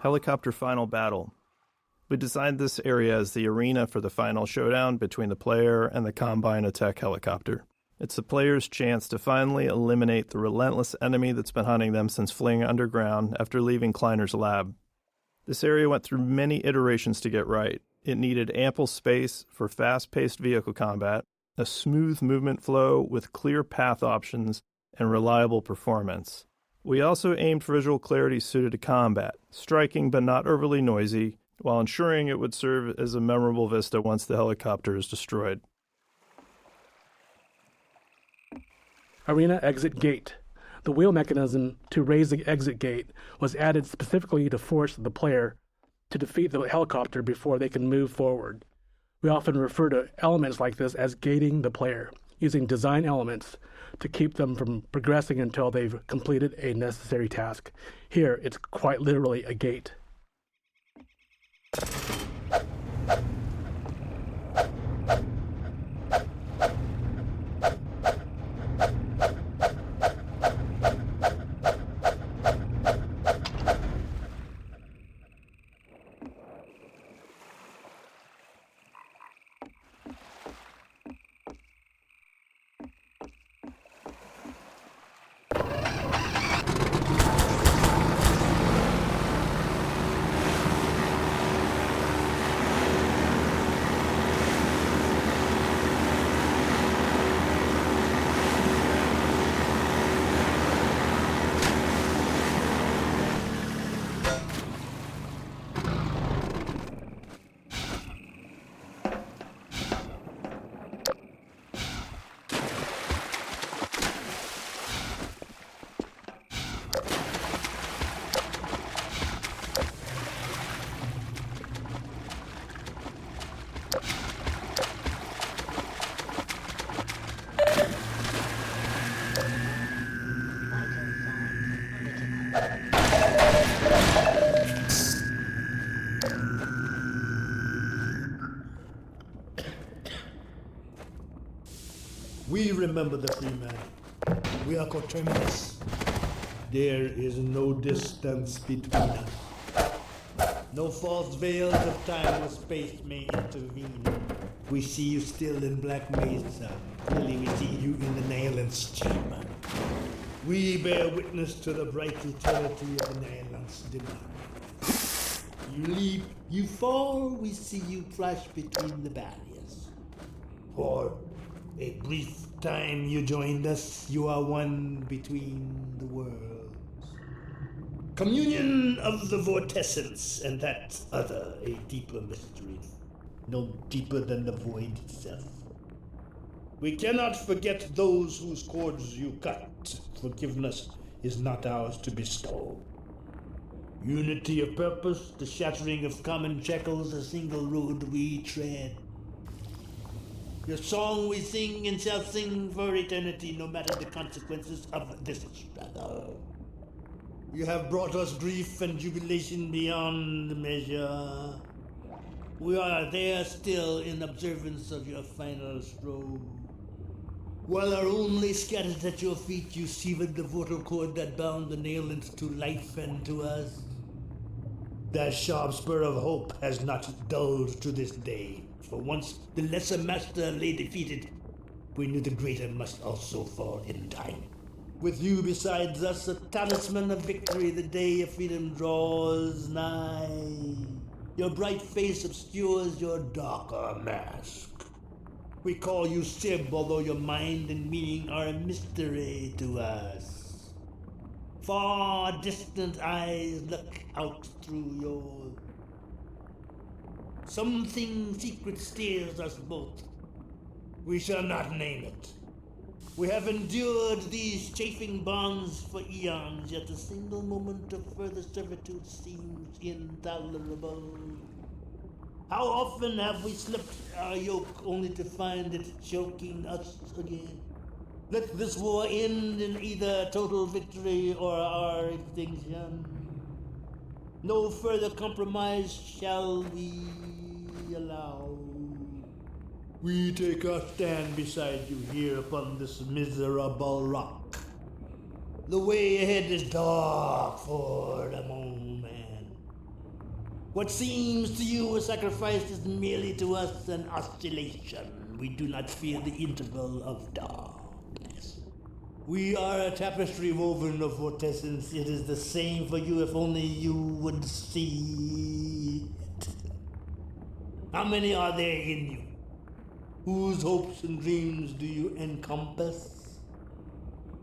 Helicopter Final Battle. We designed this area as the arena for the final showdown between the player and the Combine attack helicopter. It's the player's chance to finally eliminate the relentless enemy that's been hunting them since fleeing underground after leaving Kleiner's lab. This area went through many iterations to get right. It needed ample space for fast-paced vehicle combat, a smooth movement flow with clear path options, and reliable performance. We also aimed for visual clarity suited to combat, striking but not overly noisy, while ensuring it would serve as a memorable vista once the helicopter is destroyed.
Arena Exit Gate. The wheel mechanism to raise the exit gate was added specifically to force the player to defeat the helicopter before they can move forward. We often refer to elements like this as gating the player, using design elements to keep them from progressing until they've completed a necessary task. Here, it's quite literally a gate.
We remember the free man. We are coterminous. There is no distance between us. No false veils of time or space may intervene. We see you still in Black Mesa. Clearly we see you in the Nayland's chamber. We bear witness to the bright eternity of the Nayland's demise. You leap, you fall, we see you flash between the barriers. For a brief time you joined us, you are one between the worlds. Communion of the vortessence, and that other, a deeper mystery, no deeper than the void itself. We cannot forget those whose cords you cut. Forgiveness is not ours to bestow. Unity of purpose, the shattering of common shackles, a single road we tread. Your song we sing and shall sing for eternity, no matter the consequences of this struggle. You have brought us grief and jubilation beyond measure. We are there still in observance of your final stroke. While our only scattered at your feet, you severed the mortal cord that bound the nailings to life and to us. That sharp spur of hope has not dulled to this day. For once the lesser master lay defeated, we knew the greater must also fall in time. With you besides us, a talisman of victory, the day of freedom draws nigh. Your bright face obscures your darker mask. We call you Sib, although your mind and meaning are a mystery to us. Far distant eyes look out through yours. Something secret steers us both. We shall not name it. We have endured these chafing bonds for eons, yet a single moment of further servitude seems intolerable. How often have we slipped our yoke only to find it choking us again? Let this war end in either total victory or our extinction. No further compromise shall we allow. We take our stand beside you here upon this miserable rock. The way ahead is dark for the moment. What seems to you a sacrifice is merely to us an oscillation. We do not fear the interval of darkness. We are a tapestry woven of vortessence. It is the same for you if only you would see it. How many are there in you? Whose hopes and dreams do you encompass?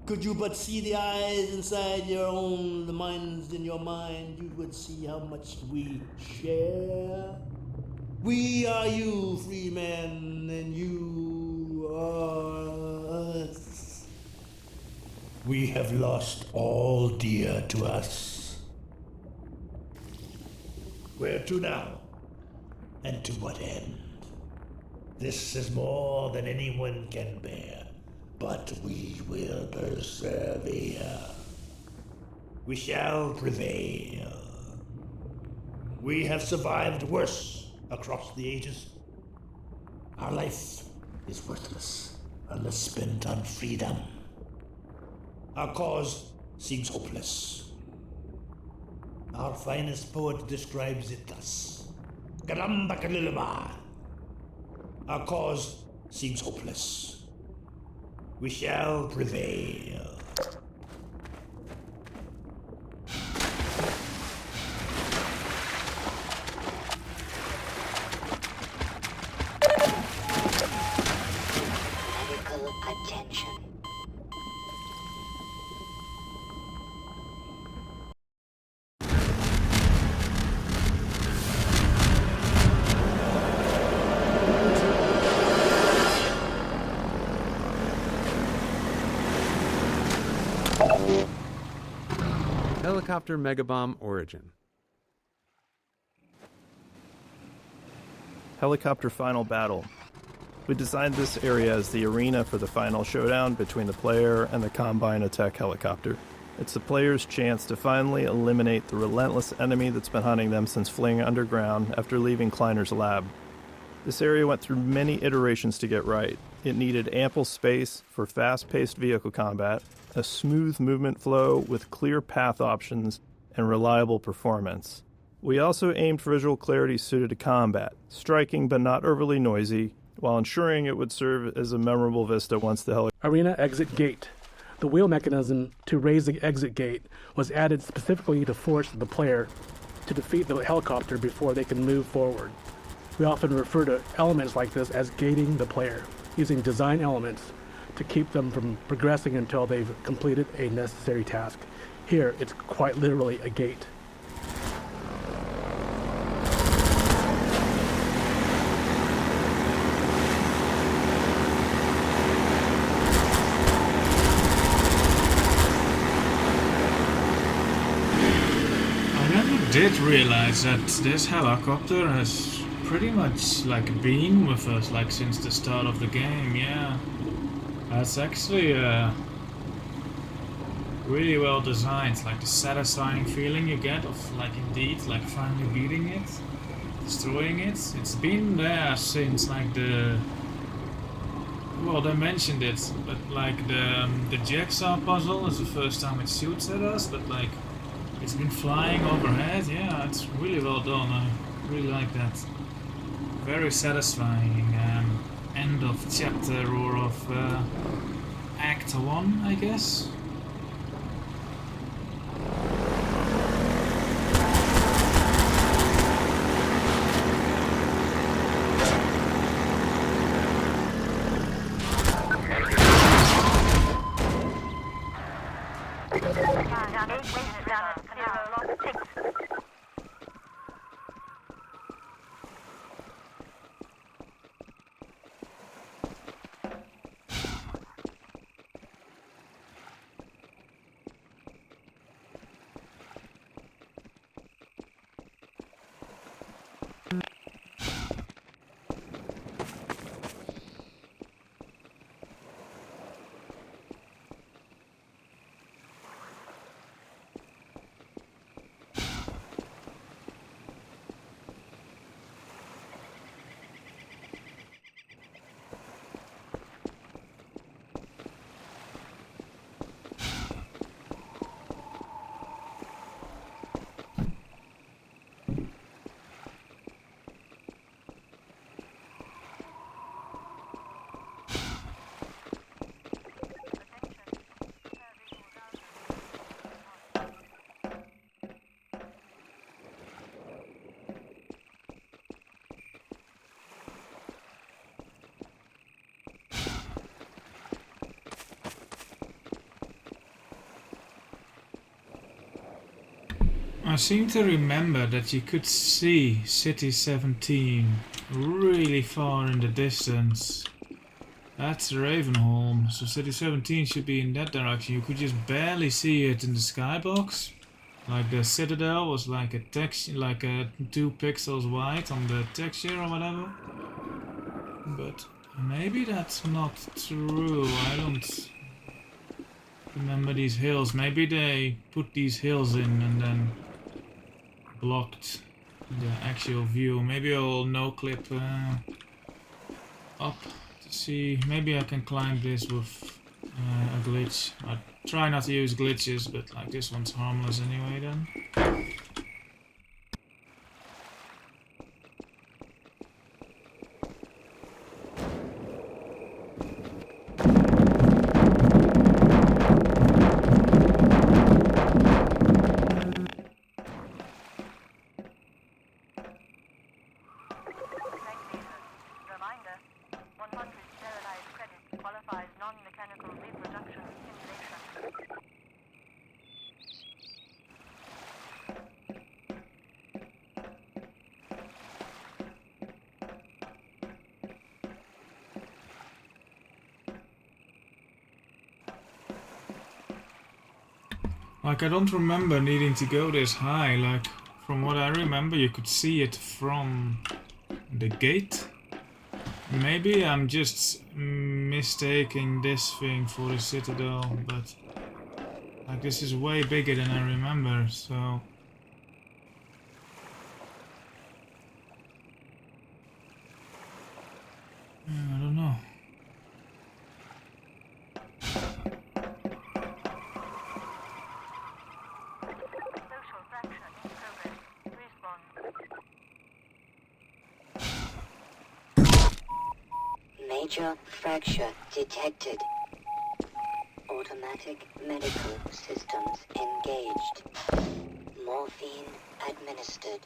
Could you but see the eyes inside your own, the minds in your mind, you would see how much we share. We are you, free men, and you are us. We have lost all dear to us. Where to now? And to what end? This is more than anyone can bear, but we will persevere. We shall prevail. We have survived worse across the ages. Our life is worthless unless spent on freedom. Our cause seems hopeless. Our finest poet describes it thus. Galambakalilaba. Our cause seems hopeless. We shall prevail.
Medical attention.
Helicopter Megabomb Origin.
Helicopter Final Battle. We designed this area as the arena for the final showdown between the player and the Combine attack helicopter. It's the player's chance to finally eliminate the relentless enemy that's been hunting them since fleeing underground after leaving Kleiner's lab. This area went through many iterations to get right. It needed ample space for fast-paced vehicle combat, a smooth movement flow with clear path options, and reliable performance. We also aimed for visual clarity suited to combat, striking but not overly noisy, while ensuring it would serve as a memorable vista once the helicopter...
Arena exit gate. The wheel mechanism to raise the exit gate was added specifically to force the player to defeat the helicopter before they can move forward. We often refer to elements like this as gating the player, using design elements to keep them from progressing until they've completed a necessary task. Here, it's quite literally a gate.
did realize that this helicopter has pretty much like been with us like since the start of the game. Yeah, that's actually really well designed. Like the satisfying feeling you get of like indeed like finally beating it, destroying it. It's been there since like well, they mentioned it, but like the jigsaw puzzle is the first time it shoots at us, but like it's been flying overhead. Yeah, it's really well done. I really like that. Very satisfying end of chapter or of Act 1, I guess. I seem to remember that you could see City 17 really far in the distance. That's Ravenholm, so City 17 should be in that direction. You could just barely see it in the skybox. Like the Citadel was like a texture, like a 2 pixels wide on the texture or whatever. But maybe that's not true. I don't remember these hills. Maybe they put these hills in and then blocked the actual view. Maybe I'll no-clip up to see. Maybe I can climb this with a glitch. I try not to use glitches, but like this one's harmless anyway then. Like, I don't remember needing to go this high. Like, from what I remember, you could see it from the gate. Maybe I'm just mistaking this thing for the Citadel, but like this is way bigger than I remember, so I don't know.
Major fracture detected. Automatic medical systems engaged. Morphine administered.